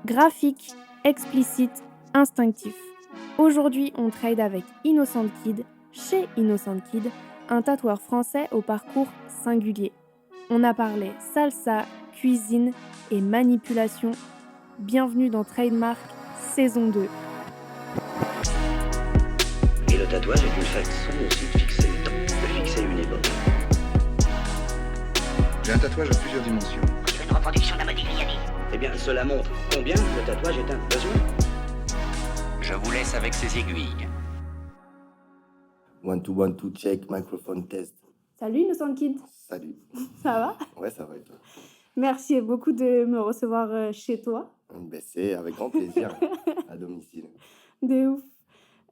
Graphique, explicite, instinctif. Aujourd'hui, on trade avec Innocent Kid, chez Innocent Kid, un tatoueur français au parcours singulier. On a parlé salsa, cuisine et manipulation. Bienvenue dans Trademark, saison 2. Et le tatouage est une façon aussi de fixer le temps, de fixer une époque. J'ai un tatouage à plusieurs dimensions. Je veux une reproduction de la Modigliani. Eh bien, cela montre combien le tatouage est un besoin. Je vous laisse avec ces aiguilles. 1, 2, 1, 2, check, microphone test. Salut Innocent Kid, Salut. ça va? Ouais, ça va et toi? Merci beaucoup de me recevoir chez toi. Ben, c'est avec grand plaisir, à domicile. De ouf.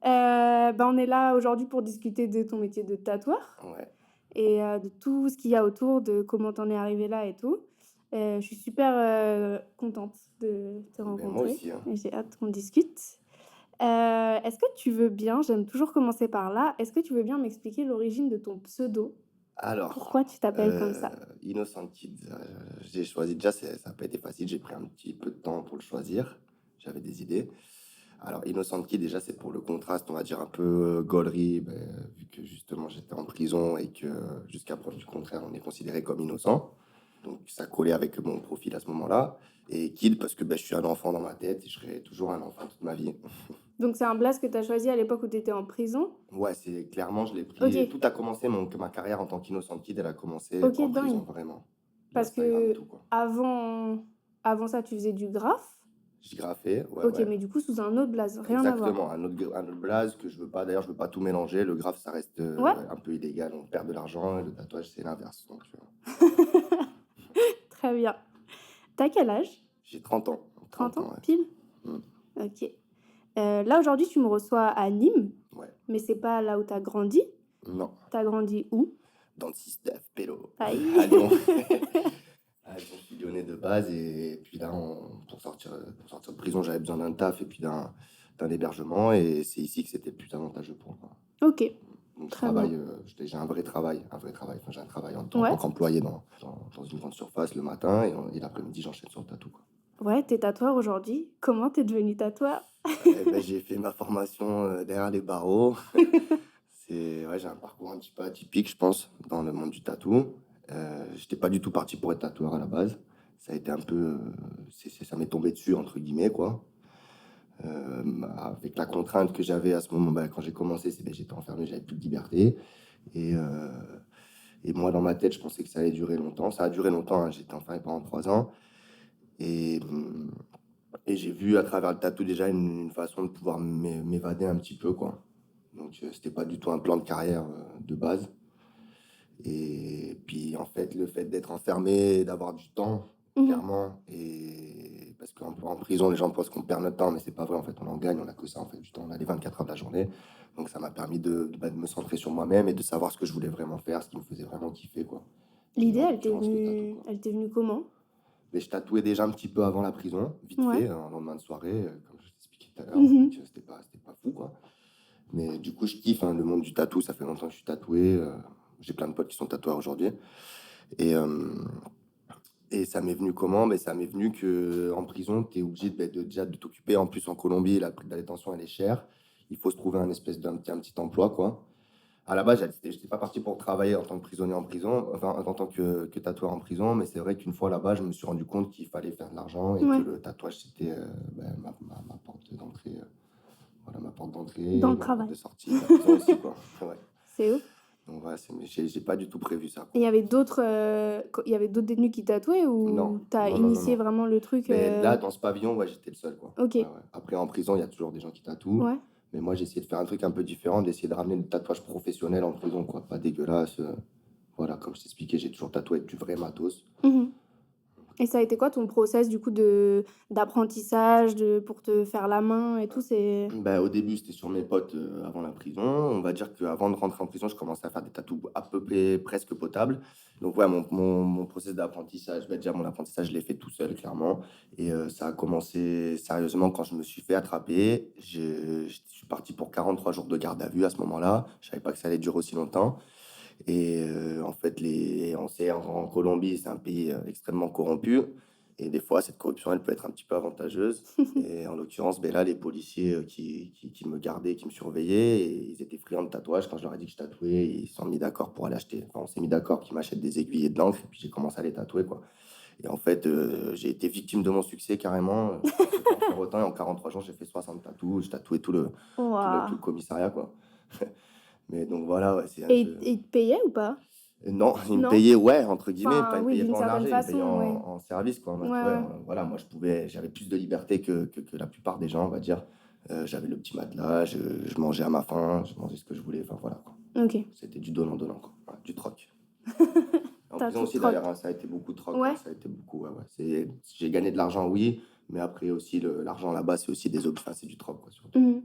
On est là aujourd'hui pour discuter de ton métier de tatoueur Ouais. et de tout ce qu'il y a autour, de comment t'en es arrivé là et tout. Je suis super contente de te rencontrer. Moi aussi. Hein. Et j'ai hâte qu'on discute. Est-ce que tu veux bien, j'aime toujours commencer par là, est-ce que tu veux bien m'expliquer l'origine de ton pseudo? Alors, Pourquoi tu t'appelles comme ça? Innocent Kid, j'ai choisi déjà, ça n'a pas été facile, j'ai pris un petit peu de temps pour le choisir, j'avais des idées. Alors, Innocent Kid, déjà, c'est pour le contraste, on va dire un peu gaulerie, vu que justement j'étais en prison et que jusqu'à preuve du contraire, on est considéré comme innocent. Donc, ça collait avec mon profil à ce moment-là. Et Kid, parce que je suis un enfant dans ma tête et je serai toujours un enfant toute ma vie. Donc c'est un blaze que tu as choisi à l'époque où tu étais en prison? Ouais, c'est clairement, je l'ai pris. Ok. Tout a commencé, ma carrière en tant qu'Innocent Kid, elle a commencé Ok, en dingue. prison, vraiment. Parce L'Instagram, que tout, quoi. avant ça, tu faisais du graphe? J'ai graffé, ouais, Ok, ouais. mais du coup sous un autre blaze, rien à voir. Exactement, un autre blaze que je veux pas. D'ailleurs, je veux pas tout mélanger. Le graphe, ça reste Ouais. un peu illégal. On perd de l'argent et le tatouage, c'est l'inverse. Donc, tu vois. Très bien. T'as quel âge? J'ai 30 ans. 30 ans, ouais. pile? Mm. Ok. Là, aujourd'hui, tu me reçois à Nîmes, Ouais. mais c'est pas là où t'as grandi. Non, T'as grandi où? dans le 6-9, Pélo. Aïe. À Lyon. Je suis lyonnais de base et puis là, pour sortir de prison, j'avais besoin d'un taf et puis d'un hébergement et c'est ici que c'était le plus avantageux pour moi. Ok. Donc je Très travaille, j'ai un vrai travail. Enfin, j'ai un travail en tant Ouais. qu'employé dans une grande surface le matin et l'après-midi, j'enchaîne sur le tatou, quoi. Ouais, t'es tatoueur aujourd'hui. Comment t'es devenu tatoueur? J'ai fait ma formation derrière les barreaux. Ouais, j'ai un parcours un petit peu atypique, je pense, dans le monde du tatou. J'étais pas du tout parti pour être tatoueur à la base. Ça a été un peu, ça m'est tombé dessus entre guillemets, quoi. Avec la contrainte que j'avais à ce moment, quand j'ai commencé, j'étais enfermé, j'avais plus de liberté. Et moi, dans ma tête, je pensais que ça allait durer longtemps. Ça a duré longtemps, hein. J'étais enfermé pendant 3 ans. Et, et j'ai vu à travers le tatou déjà une façon de pouvoir m'évader un petit peu, quoi. Donc, c'était pas du tout un plan de carrière de base. Et puis, en fait, le fait d'être enfermé, d'avoir du temps, Mhm. clairement, et parce qu'en prison, les gens pensent qu'on perd notre temps, mais c'est pas vrai, en fait, on en gagne, on a que ça, en fait, du temps, on a les 24 heures de la journée. Donc, ça m'a permis de me centrer sur moi-même et de savoir ce que je voulais vraiment faire, ce qui me faisait vraiment kiffer, quoi. L'idée, Et en elle t'est l'occurrence, le tatou, venue... quoi. elle t'est venue comment? Mais je tatouais déjà un petit peu avant la prison, vite Ouais. fait, un lendemain de soirée, comme je t'expliquais tout à l'heure. Mhm. Donc, c'était pas fou, quoi. Mais du coup, je kiffe, hein, le monde du tatou, ça fait longtemps que je suis tatoué. J'ai plein de potes qui sont tatoueurs aujourd'hui. Et ça m'est venu comment? Ça m'est venu que en prison, tu es obligé déjà de t'occuper. En plus, en Colombie, la détention, elle est chère. Il faut se trouver un espèce d'un petit emploi, quoi. À la base, j'étais pas parti pour travailler en tant que prisonnier en prison, enfin, en tant que tatoueur en prison, mais c'est vrai qu'une fois là-bas, je me suis rendu compte qu'il fallait faire de l'argent et Ouais. que le tatouage, c'était ma porte d'entrée. Voilà, ma porte d'entrée, Dans le ma travail. porte de sortie, la prison aussi, quoi. Ouais. C'est ouf. Donc voilà, mais j'ai pas du tout prévu ça, Et quoi. il y avait d'autres détenus qui tatouaient ou Non, t'as non, non, initié non. vraiment le truc? Mais là, dans ce pavillon, ouais, j'étais le seul, quoi. Ok. Ouais, ouais. Après, en prison, il y a toujours des gens qui tatouent. Ouais. Mais moi, j'ai essayé de faire un truc un peu différent, d'essayer de ramener le tatouage professionnel en prison, quoi. Pas dégueulasse. Voilà, comme je t'expliquais, j'ai toujours tatoué avec du vrai matos. Mhm. Et ça a été quoi ton process du coup d'apprentissage pour te faire la main et tout? Au début, c'était sur mes potes avant la prison. On va dire qu'avant de rentrer en prison, je commençais à faire des tatous à peu près presque potables. Donc, ouais, mon process d'apprentissage, déjà, mon apprentissage, je l'ai fait tout seul, clairement. Et ça a commencé sérieusement quand je me suis fait attraper. Je suis parti pour 43 jours de garde à vue à ce moment-là. Je savais pas que ça allait durer aussi longtemps. Et en fait, on sait, en Colombie, c'est un pays extrêmement corrompu. Et des fois, cette corruption, elle peut être un petit peu avantageuse. Et en l'occurrence, ben là, les policiers qui me gardaient, qui me surveillaient, et ils étaient friands de tatouage. Quand je leur ai dit que je tatouais, ils se sont mis d'accord pour aller acheter. Enfin, on s'est mis d'accord qu'ils m'achètent des aiguilles et de l'encre, et puis j'ai commencé à les tatouer, quoi. Et en fait, j'ai été victime de mon succès carrément. Je pensais pas en faire autant, et en 43 jours, j'ai fait 60 tatous. J'ai tatoué Waouh. tout le commissariat, quoi. Mais donc voilà, ouais, c'est un Et peu. ils te payaient ou pas? Non, ils me Non? payaient, ouais, entre guillemets, pas, Enfin, ils me oui, payaient d'une pas en certaine argent, ils me payaient façon, ouais. en service, quoi. En mode, Ouais, ouais, ouais. voilà, moi, j'avais plus de liberté que la plupart des gens, on va dire. J'avais le petit matelas, je mangeais à ma faim, je mangeais ce que je voulais, enfin voilà, quoi. Ok. C'était du donnant-donnant, quoi. Ouais, du troc. En T'as prison tout de aussi, troc. d'ailleurs, hein, ça a été beaucoup de troc, Ouais. ouais, ça a été beaucoup, ouais, ouais. J'ai gagné de l'argent, oui, mais après aussi, l'argent là-bas, c'est aussi des objets, enfin, c'est du troc, quoi, surtout. Mhm.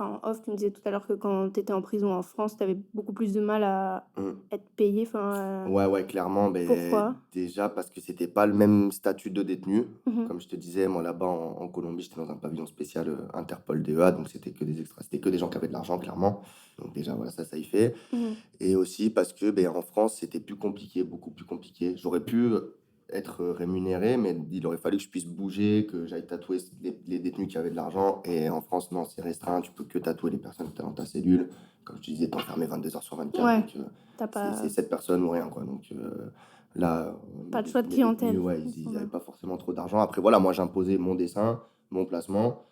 En off, tu me disais tout à l'heure que quand tu étais en prison en France, tu avais beaucoup plus de mal à Mm. être payé. Enfin, Ouais, ouais, clairement. pourquoi? Déjà parce que c'était pas le même statut de détenu. Mhm. Comme je te disais, moi là-bas en Colombie, j'étais dans un pavillon spécial Interpol DEA, donc c'était que des extras, c'était que des gens qui avaient de l'argent, clairement. Donc déjà, voilà, ça y fait. Mhm. Et aussi parce que en France, c'était plus compliqué, beaucoup plus compliqué. J'aurais pu être rémunéré, mais il aurait fallu que je puisse bouger, que j'aille tatouer les détenus qui avaient de l'argent. Et en France, non, c'est restreint. Tu peux que tatouer les personnes que tu as dans ta cellule. Comme je te disais, t'es enfermé 22 heures sur 24. Ouais, Donc, t'as c'est pas, 7 personnes ou rien, quoi. Donc là, pas de choix de mes détenus, clientèle. ouais, à ce ils moment-là. n'avaient pas forcément trop d'argent. Après, voilà, moi, j'imposais mon dessin, mon placement.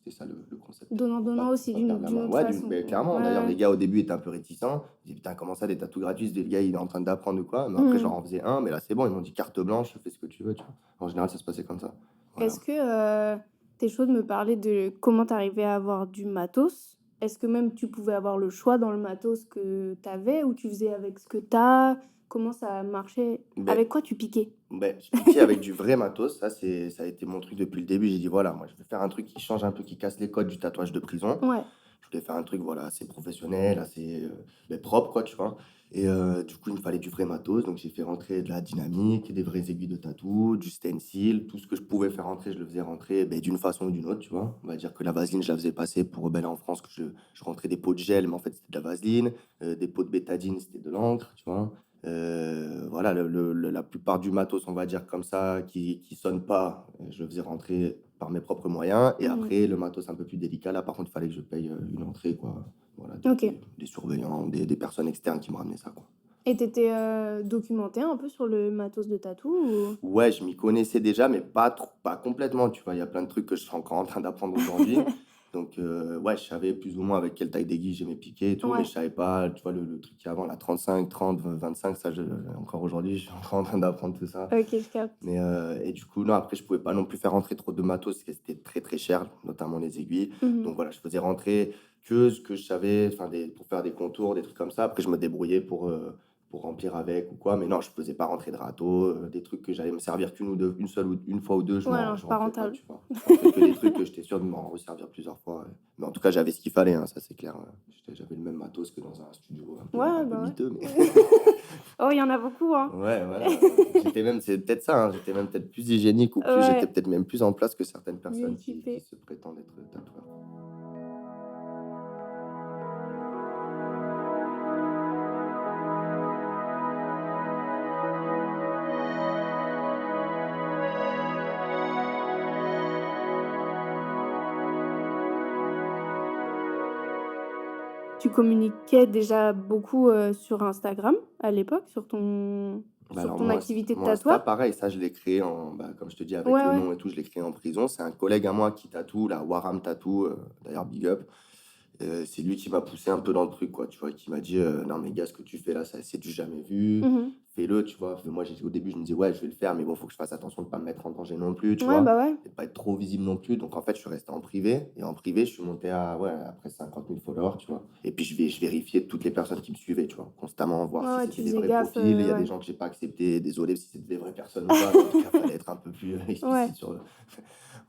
C'était ça le concept. Donnant-donnant aussi, Pas d'une perdre la main. autre Ouais, façon. clairement. D'ailleurs, Ouais. les gars, au début, étaient un peu réticents. Ils disaient, putain, comment ça, des tatous gratuits? Le gars, il est en train d'apprendre ou quoi? Mais après, je Mhm. leur en faisais un. Mais là, c'est bon. Ils m'ont dit carte blanche, fais ce que tu veux, tu vois. En général, ça se passait comme ça. Voilà. Est-ce que t'es chaud de me parler de comment t'arrivais à avoir du matos? Est-ce que même tu pouvais avoir le choix dans le matos que t'avais ou tu faisais avec ce que t'as? Comment ça marchait? Ben, Avec quoi tu piquais? je piquais avec du vrai matos. Ça a été mon truc depuis le début. J'ai dit, voilà, moi, je vais faire un truc qui change un peu, qui casse les codes du tatouage de prison. Ouais. Je voulais faire un truc, voilà, assez professionnel, assez propre, quoi, tu vois. Et du coup, il me fallait du vrai matos. Donc, j'ai fait rentrer de la dynamique, des vraies aiguilles de tatou, du stencil. Tout ce que je pouvais faire rentrer, je le faisais rentrer d'une façon ou d'une autre, tu vois. On va dire que la vaseline, je la faisais passer pour là en France, que je rentrais des pots de gel, mais en fait, c'était de la vaseline. Des pots de bétadine, c'était de l'encre, tu vois. Voilà, la plupart du matos, on va dire comme ça, qui sonne pas, je le faisais rentrer par mes propres moyens. Et Mhm. après, le matos un peu plus délicat, là, par contre, il fallait que je paye une entrée, quoi. Voilà, Ok. des surveillants, des personnes externes qui me ramenaient ça, quoi. Et t'étais documenté un peu sur le matos de tatou ou... Ouais, je m'y connaissais déjà, mais pas complètement, tu vois. Il y a plein de trucs que je suis encore en train d'apprendre aujourd'hui. Donc, ouais, je savais plus ou moins avec quelle taille d'aiguille j'aimais piquer et tout, mais Ouais. je savais pas, tu vois, le truc qui avant, la 35, 30, 25, ça, encore aujourd'hui, je suis encore en train d'apprendre tout ça. Ok, je capte. Mais, et du coup, non, après, je pouvais pas non plus faire rentrer trop de matos, parce que c'était très, très cher, notamment les aiguilles. Mhm. Donc, voilà, je faisais rentrer que ce que je savais, enfin, pour faire des contours, des trucs comme ça. Après, je me débrouillais pour remplir avec ou quoi. Mais non, je faisais pas rentrer de râteau, des trucs que j'allais me servir une fois ou deux, Ouais, non, je c'est pas rentrais pas, rentable. tu vois. Je rentrais que des trucs que j'étais sûr de m'en resservir plusieurs fois. Ouais. Mais en tout cas, j'avais ce qu'il fallait, hein, ça c'est clair. J'avais le même matos que dans un studio un peu, Ouais, un peu bah ouais. miteux, mais Oh, il y en a beaucoup, hein. ouais, voilà. C'est peut-être ça, hein, j'étais même peut-être plus hygiénique ou plus, j'étais Ouais, peut-être même plus en place que certaines mieux personnes qui équipé. se prétendent être tatoueurs. Tu communiquais déjà beaucoup sur Instagram à l'époque, sur Alors ton moi, activité de mon Insta, tatoueur? pareil, ça je l'ai créé comme je te dis, avec Ouais, le ouais. nom et tout, je l'ai créé en prison. C'est un collègue à moi qui tatoue, la Waram Tattoo, d'ailleurs big up. C'est lui qui m'a poussé un peu dans le truc, quoi, tu vois, qui m'a dit non mais gars, ce que tu fais là, c'est du jamais vu, Mhm. fais-le, tu vois. Moi, au début, je me disais ouais, je vais le faire, mais bon, faut que je fasse attention de pas me mettre en danger non plus, tu Ouais, vois, bah ouais. et de pas être trop visible non plus. Donc en fait, je suis resté en privé, et en privé, je suis monté à ouais, après 50 000 followers, tu vois. Et puis je vérifiais toutes les personnes qui me suivaient, tu vois, constamment, voir Ouais, si ouais, c'était tu des faisais vrais gaffe, profils. Il y a des ouais. gens que j'ai pas acceptés, désolé si c'était des vraies personnes ou pas, mais en tout cas, fallait être un peu plus explicite Ouais. sur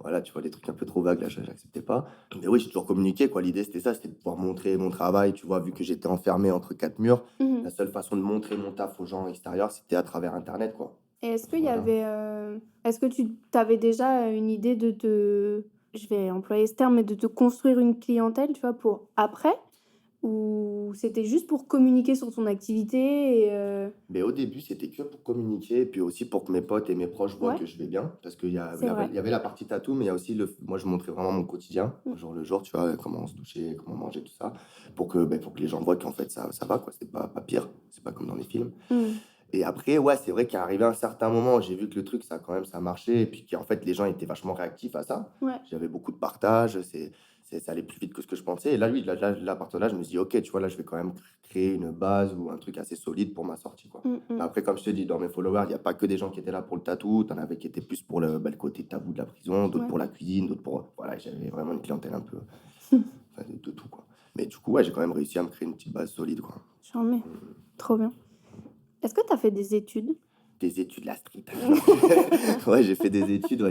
voilà, tu vois, des trucs un peu trop vagues, là, j'acceptais pas. Mais oui, j'ai toujours communiqué, quoi. L'idée, c'était ça, c'était de pouvoir montrer mon travail, tu vois, vu que j'étais enfermé entre quatre murs. Mhm. La seule façon de montrer mon taf aux gens extérieurs, c'était à travers Internet, quoi. Et est-ce qu'il y Voilà. avait... Est-ce que tu avais déjà une idée de te... Je vais employer ce terme, mais de te construire une clientèle, tu vois, pour après? Ou c'était juste pour communiquer sur ton activité Mais au début, c'était que pour communiquer, et puis aussi pour que mes potes et mes proches voient Ouais, que je vais bien. Parce qu'il y, a- c'est vrai. il y avait la partie tatou, mais il y a aussi moi, je montrais vraiment mon quotidien, Mm. au jour le jour, tu vois, comment se doucher, comment manger, tout ça, pour que les gens voient qu'en fait, ça va, quoi. C'est pas pire, c'est pas comme dans les films. Mm. Et après, ouais, c'est vrai qu'à arrivé un certain moment, j'ai vu que le truc, ça marchait, et puis qu'en fait, les gens étaient vachement réactifs à ça. Ouais. J'avais beaucoup de partages, ça allait plus vite que ce que je pensais. Et là, oui, là, à partir de là, je me suis dit, ok, tu vois, là, je vais quand même créer une base ou un truc assez solide pour ma sortie, quoi. Mm, Mais mm. après, comme je te dis, dans mes followers, il n'y a pas que des gens qui étaient là pour le tatou. T'en avais qui étaient plus pour le côté tabou de la prison, d'autres Ouais. pour la cuisine, d'autres pour. Voilà, j'avais vraiment une clientèle un peu. Enfin, de tout, quoi. Mais du coup, ouais, j'ai quand même réussi à me créer une petite base solide, quoi. J'en mets. Trop bien. Est-ce que tu as fait des études? Des études, la street. Ouais, j'ai fait des études, en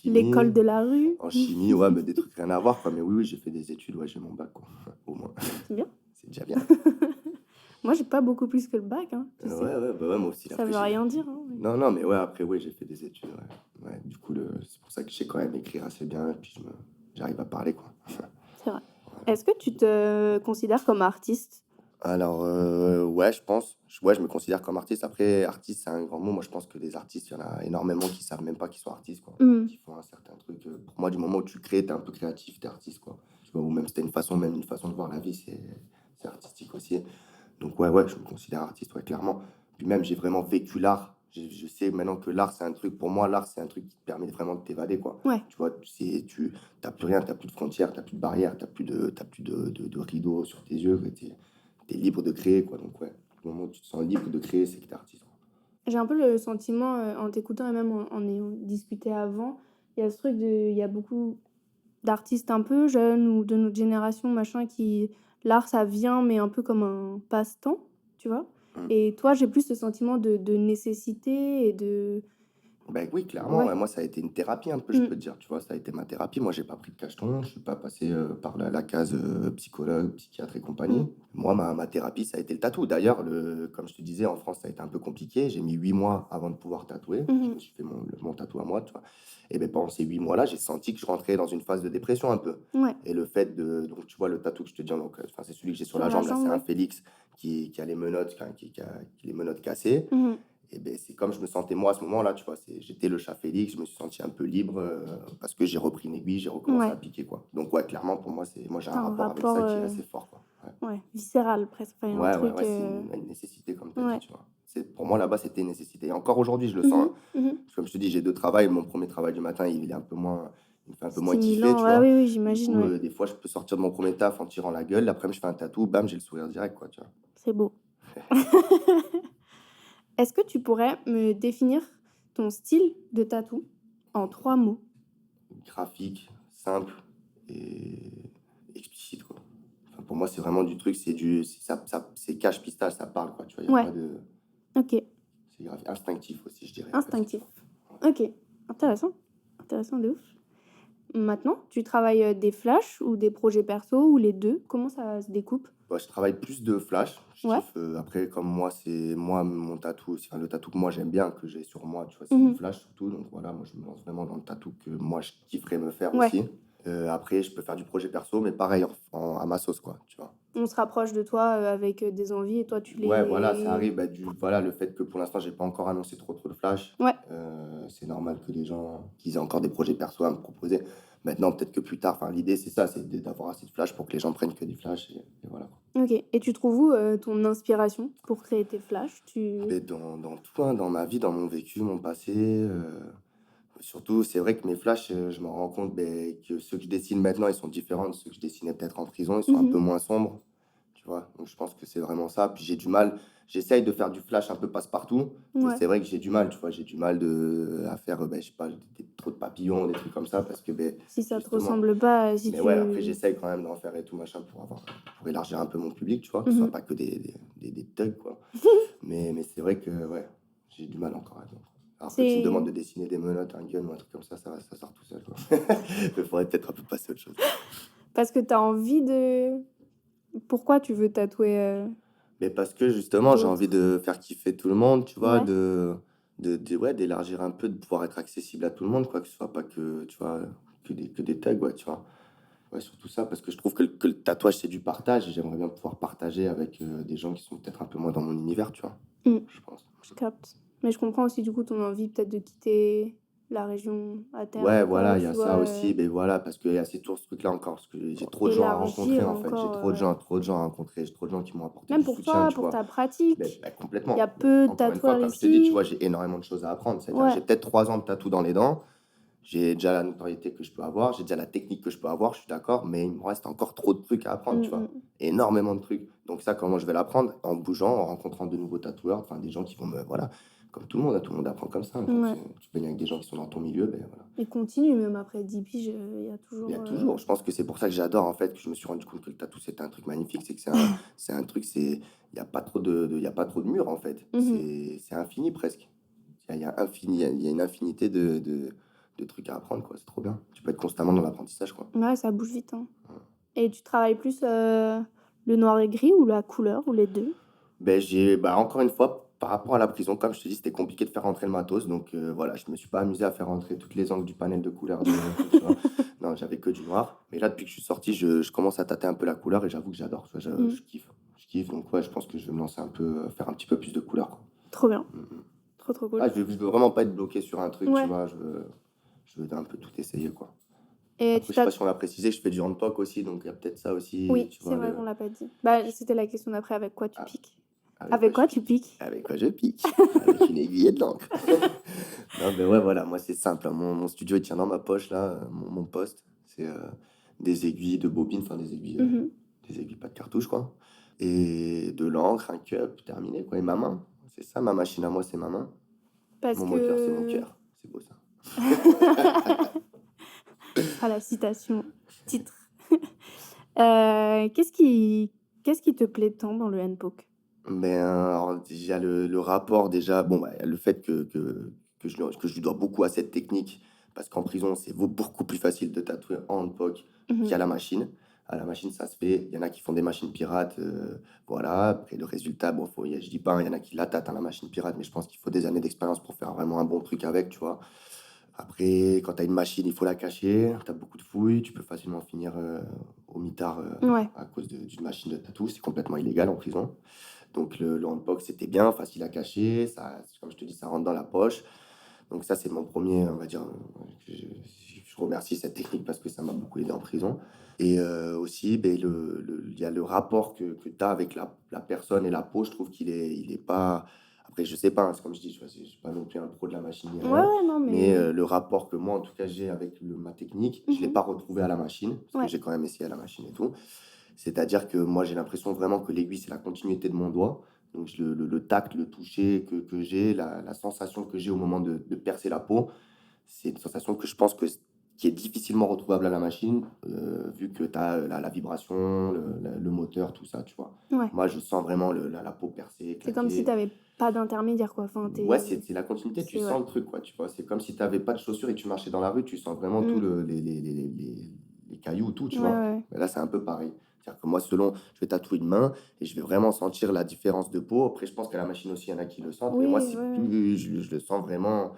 L'école chimie. de la rue? En chimie, ouais, mais des trucs rien à voir, quoi. Mais oui, j'ai fait des études, ouais, j'ai mon bac, quoi. Au moins. C'est bien. C'est déjà bien. Moi, j'ai pas beaucoup plus que le bac, hein, tu sais. Ouais, moi aussi. Ça Après, veut rien dire. Hein, mais- Non, mais ouais, après, ouais, j'ai fait des études, ouais. Ouais, du coup, c'est pour ça que je sais quand même écrire assez bien, et puis j'arrive à parler, quoi. C'est vrai. Est-ce que tu te considères comme artiste? Alors, ouais, je pense. Ouais, je me considère comme artiste. Après, artiste, c'est un grand mot. Moi, je pense que des artistes, il y en a énormément qui savent même pas qu'ils sont artistes, quoi. Mm. Qui font un certain truc. Pour moi, du moment où tu crées, t'es un peu créatif, t'es artiste, quoi. Tu vois, ou même si t'as même une façon de voir la vie, c'est artistique aussi. Donc, ouais, je me considère artiste, ouais, clairement. Puis même, j'ai vraiment vécu l'art. Je sais maintenant que l'art, c'est un truc, pour moi, l'art, c'est un truc qui te permet vraiment de t'évader, quoi. Ouais. Tu vois, tu t'as plus rien, t'as plus de frontières, t'as plus de barrières, t'as plus de rideaux sur tes yeux, quoi. T'es libre de créer, quoi. Donc, ouais, au moment où tu te sens libre de créer, c'est que t'es artiste, quoi. J'ai un peu le sentiment, en t'écoutant et même en ayant discuté avant, il y a ce truc il y a beaucoup d'artistes un peu jeunes ou de notre génération, machin, l'art, ça vient, mais un peu comme un passe-temps, tu vois. Mm. Et toi, j'ai plus ce sentiment de nécessité et de... Ben oui, clairement, Ouais. ouais, moi, ça a été une thérapie, un peu, je Mm. peux te dire, tu vois, ça a été ma thérapie. Moi, j'ai pas pris de cacheton, je suis pas passé par la case psychologue, psychiatre et compagnie. Mm. Moi, ma thérapie, ça a été le tatou. D'ailleurs, comme je te disais, en France, ça a été un peu compliqué. J'ai mis 8 mois avant de pouvoir tatouer. Je Mhm. me suis fait mon tatou à moi, tu vois. Et ben pendant ces 8 mois-là, j'ai senti que je rentrais dans une phase de dépression un peu. Ouais. Et le fait donc tu vois, le tatou que je te dis, donc, enfin, c'est celui que j'ai sur Sur la la jambe, là, jambe, c'est un ouais. Félix qui a les menottes, qui a les menottes cassées. Mhm. Et ben, c'est comme je me sentais moi à ce moment-là, tu vois. J'étais le chat Félix, je me suis senti un peu libre parce que j'ai repris une aiguille, j'ai recommencé Ouais. à piquer, quoi. Donc, ouais, clairement, pour moi, j'ai T'as un un rapport avec rapport, ça qui est assez fort, quoi. ouais, viscéral presque. Enfin, il y a un truc... C'est une nécessité, comme tu as Ouais. dit, tu vois. Pour moi, là-bas, c'était une nécessité. Et encore aujourd'hui, je le sens, hein. Mhm. Mhm. Parce que comme je te dis, j'ai 2 travails. Mon premier travail du matin, il est un peu moins, il me fait un peu moins kiffer, Stimulant, tu ouais, vois. oui, Du j'imagine, coup, ouais. des fois, je peux sortir de mon premier taf en tirant la gueule. L'après-midi, je fais un tatou, bam, j'ai le sourire direct, quoi, tu vois. C'est beau. Est-ce que tu pourrais me définir ton style de tatou en 3 mots? Graphique, simple et explicite, quoi. Enfin, pour moi, c'est vraiment du truc, c'est cache pistache, ça parle, quoi, tu vois. Il y a Ouais. pas de. Ok. C'est instinctif aussi, je dirais. Instinctif. Ok. Intéressant. Intéressant de ouf. Maintenant, tu travailles des flashs ou des projets perso ou les deux? Comment ça se découpe? Ouais, je travaille plus de flash. Je Ouais. kiffe, après, comme moi, c'est moi, mon tatou, enfin, le tatou que moi j'aime bien, que j'ai sur moi, tu vois, c'est Mhm. du flash surtout. Donc voilà, moi je me lance vraiment dans le tatou que moi je kifferais me faire Ouais. aussi. Après, je peux faire du projet perso, mais pareil, à ma sauce, quoi, tu vois. On se rapproche de toi avec des envies et toi tu les... Ouais, voilà, ça arrive. Voilà, le fait que pour l'instant, j'ai pas encore annoncé trop de flash. Ouais. C'est normal que les gens qu'ils aient encore des projets perso à me proposer. Maintenant, peut-être que plus tard, enfin, l'idée, c'est ça, c'est d'avoir assez de flash pour que les gens prennent que du flash. Et voilà. Ok. Et tu trouves où ton inspiration pour créer tes flashs? Mais dans tout, hein, dans ma vie, dans mon vécu, mon passé. Surtout, c'est vrai que mes flashs, je me rends compte que ceux que je dessine maintenant, ils sont différents de ceux que je dessinais peut-être en prison. Ils sont un peu Mhm. moins sombres, tu vois. Donc, je pense que c'est vraiment ça. Puis j'ai du mal. J'essaye de faire du flash un peu passe-partout. Et Ouais. c'est vrai que j'ai du mal, tu vois. J'ai du mal à faire, je sais pas, trop de papillons, des trucs comme ça. Parce que, Si ça te justement. ressemble pas, si Mais tu... ouais, après, j'essaye quand même d'en faire et tout, machin, pour élargir un peu mon public, tu vois. Que ce soit Mhm. pas que des thugs, quoi. Mais c'est vrai que, ouais, j'ai du mal encore à dire. Alors que tu me demandes de dessiner des menottes, un gun ou un truc comme ça sort tout seul, quoi. Il faudrait peut-être un peu passer à autre chose. Parce que t'as envie de... Pourquoi tu veux tatouer Mais parce que justement, j'ai d'autres? envie de faire kiffer tout le monde, tu vois, Ouais. ouais, d'élargir un peu, de pouvoir être accessible à tout le monde, quoi, que ce soit pas que, tu vois, que des thugs, ouais, tu vois. Ouais, surtout ça, parce que je trouve que le tatouage, c'est du partage et j'aimerais bien pouvoir partager avec des gens qui sont peut-être un peu moins dans mon univers, tu vois, Mmh, je pense. je capte. Mais je comprends aussi du coup ton envie peut-être de quitter la région à terme Ouais, ou quoi, voilà, il y tu a vois, ça aussi, mais voilà, parce qu'il y a c'est toujours ce truc-là encore, parce que j'ai trop de gens à rencontrer, élargir en fait. J'ai encore, trop de gens à rencontrer, j'ai trop de gens qui m'ont apporté même du pour soutien, toi, tu pour vois. ta Mais, pratique. bah, Il y a complètement. peu de Encore une fois, tatoueurs comme je te dis, tu ici. vois, j'ai énormément de choses à apprendre. C'est-à-dire que Ouais. j'ai peut-être 3 ans de tatou dans les dents, j'ai déjà la notoriété que je peux avoir, j'ai déjà la technique que je peux avoir, je suis d'accord, mais il me reste encore trop de trucs à apprendre, tu Mmh vois. mh. Énormément de trucs. Donc ça, comment je vais l'apprendre? En bougeant, en rencontrant de nouveaux tatoueurs, enfin des gens qui vont me, voilà, comme tout le monde, hein, tout le monde apprend comme ça, hein. Quand Ouais. tu baignes avec des gens qui sont dans ton milieu, ben voilà. Et continue même après 10 piges, il y a Il y a toujours, toujours, je pense que c'est pour ça que j'adore en fait, que je me suis rendu compte que le tatou c'était un truc magnifique, c'est que c'est un truc, il y a pas trop il y a pas trop de murs en fait. Mmh. C'est infini presque. Il y a une infinité de trucs à apprendre, quoi. C'est trop bien. Tu peux être constamment dans l'apprentissage, quoi. Ouais, ça bouge vite, hein. Et tu travailles plus, le noir et gris ou la couleur ou les 2? Encore une fois, par rapport à la prison, comme je te dis, c'était compliqué de faire rentrer le matos, donc voilà, je me suis pas amusé à faire rentrer toutes les angles du panel de couleurs tu vois? Non, j'avais que du noir. Mais là, depuis que je suis sorti, je commence à tâter un peu la couleur et j'avoue que j'adore, tu vois? Mmh. Je kiffe. Je kiffe, donc ouais, je pense que je vais me lancer un peu, faire un petit peu plus de couleurs, quoi. Trop bien, Mmh mh. trop cool. Ah, je veux vraiment pas être bloqué sur un truc, tu Ouais. vois? Je veux un peu tout essayer, quoi. Et Après, tu je sais t'as pas si on l'a précisé, je fais du handpoke aussi, donc il y a peut-être ça aussi, Oui, tu c'est vois? vrai qu'on l'a pas dit. Bah, Je c'était la question d'après, avec quoi tu ah, piques? avec quoi Avec je quoi tu pique? piques? Avec quoi je pique? Avec une aiguille et de l'encre. Non, mais ouais, voilà, moi, c'est simple, hein. Mon studio, il tient dans ma poche, là, mon poste. C'est des aiguilles de bobine, enfin Mmh. des aiguilles, pas de cartouche, quoi. Et de l'encre, un cup, terminé, quoi. Et ma main. C'est ça, ma machine à moi, c'est ma main. Parce Mon moteur, c'est mon que cœur. C'est beau, ça. ah, la citation titre. Qu'est-ce qui te plaît tant dans le handpoke? Alors, déjà, le rapport, déjà, bon, bah, le fait que je lui dois beaucoup à cette technique, parce qu'en prison, c'est beaucoup plus facile de tatouer en handpoke Mmh. qu'à la machine. À la machine, ça se fait. Il y en a qui font des machines pirates, voilà. Après, le résultat, bon, je dis pas, hein, il y en a qui la tâtent, hein, la machine pirate, mais je pense qu'il faut des années d'expérience pour faire vraiment un bon truc avec, tu vois. Après, quand tu as une machine, il faut la cacher. Tu as beaucoup de fouilles. Tu peux facilement finir au mitard Ouais. à cause d'une machine de tatou. C'est complètement illégal en prison. Donc le handpoke, c'était bien, facile à cacher, ça, comme je te dis, ça rentre dans la poche. Donc ça, c'est mon premier, on va dire, je remercie cette technique parce que ça m'a beaucoup aidé en prison. Et aussi, il y a le rapport que tu as avec la personne et la peau, je trouve il est pas... Après, je sais pas, hein, c'est comme je dis, je ne suis pas non plus un pro de la machine ni Ouais, rien, ouais, non, mais mais le rapport que moi, en tout cas, j'ai avec ma technique, je ne l'ai mmh. pas retrouvé à la machine, parce que Ouais. j'ai quand même essayé à la machine et tout. C'est-à-dire que moi, j'ai l'impression vraiment que l'aiguille, c'est la continuité de mon doigt. Donc, le tact, le toucher que j'ai, la sensation que j'ai au moment de percer la peau, c'est une sensation que je pense qui est difficilement retrouvable à la machine, vu que tu as la vibration, le moteur, tout ça, tu vois. Ouais. Moi, je sens vraiment la peau percée, C'est comme si claquer. tu avais pas d'intermédiaire, quoi. Enfin, Ouais, c'est la continuité, tu c'est ouais. sens le truc, quoi, tu vois. C'est comme si tu avais pas de chaussures et que tu marchais dans la rue, tu sens vraiment tout Mmh. les cailloux, tout, tu Ouais, vois. ouais, ouais. Mais là, c'est un peu pareil. C'est-à-dire que moi, je vais tatouer une main et je vais vraiment sentir la différence de peau. Après, je pense qu'à la machine aussi, il y en a qui le sentent, mais moi, Oui, c'est ouais, ouais. plus, je le sens vraiment,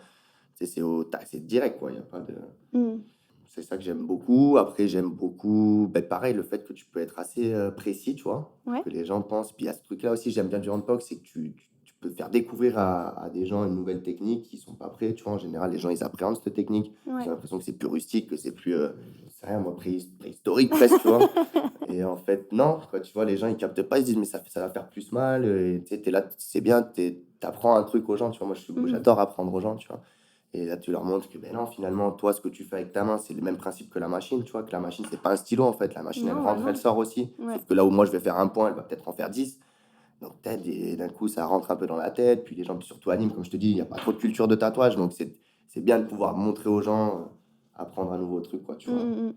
tu sais, c'est direct, quoi. Il y a pas de... Mmh. C'est ça que j'aime beaucoup. Après, j'aime beaucoup, pareil, le fait que tu peux être assez précis, tu vois, Ouais. que les gens pensent. Puis il y a ce truc-là aussi, j'aime bien du handpoke, c'est que tu peux faire découvrir à des gens une nouvelle technique qui sont pas prêts, tu vois. En général, les gens, ils appréhendent cette technique. Ils Ouais. ont l'impression que c'est plus rustique, que c'est plus, je sais rien, moi, préhistorique presque, tu vois. Et en fait, non, quoi, tu vois, les gens, ils captent pas, ils se disent, mais ça va faire plus mal. Et tu sais, t'es là, c'est bien, t'apprends un truc aux gens, tu vois. Moi, Mmh. j'adore apprendre aux gens, tu vois. Et là, tu leur montres que, ben non, finalement, toi, ce que tu fais avec ta main, c'est le même principe que la machine, tu vois, que la machine, c'est pas un stylo, en fait. La machine, elle Non, bah, rentre, elle non. sort aussi. Ouais. Sauf que là où moi, je vais faire un point, elle va peut-être en faire 10. Donc, peut-être, et d'un coup, ça rentre un peu dans la tête. Puis les gens, puis surtout animent, comme je te dis, il n'y a pas trop de culture de tatouage. Donc, c'est bien de pouvoir montrer aux gens, apprendre un nouveau truc, quoi, tu Mmh, vois. mmh mh.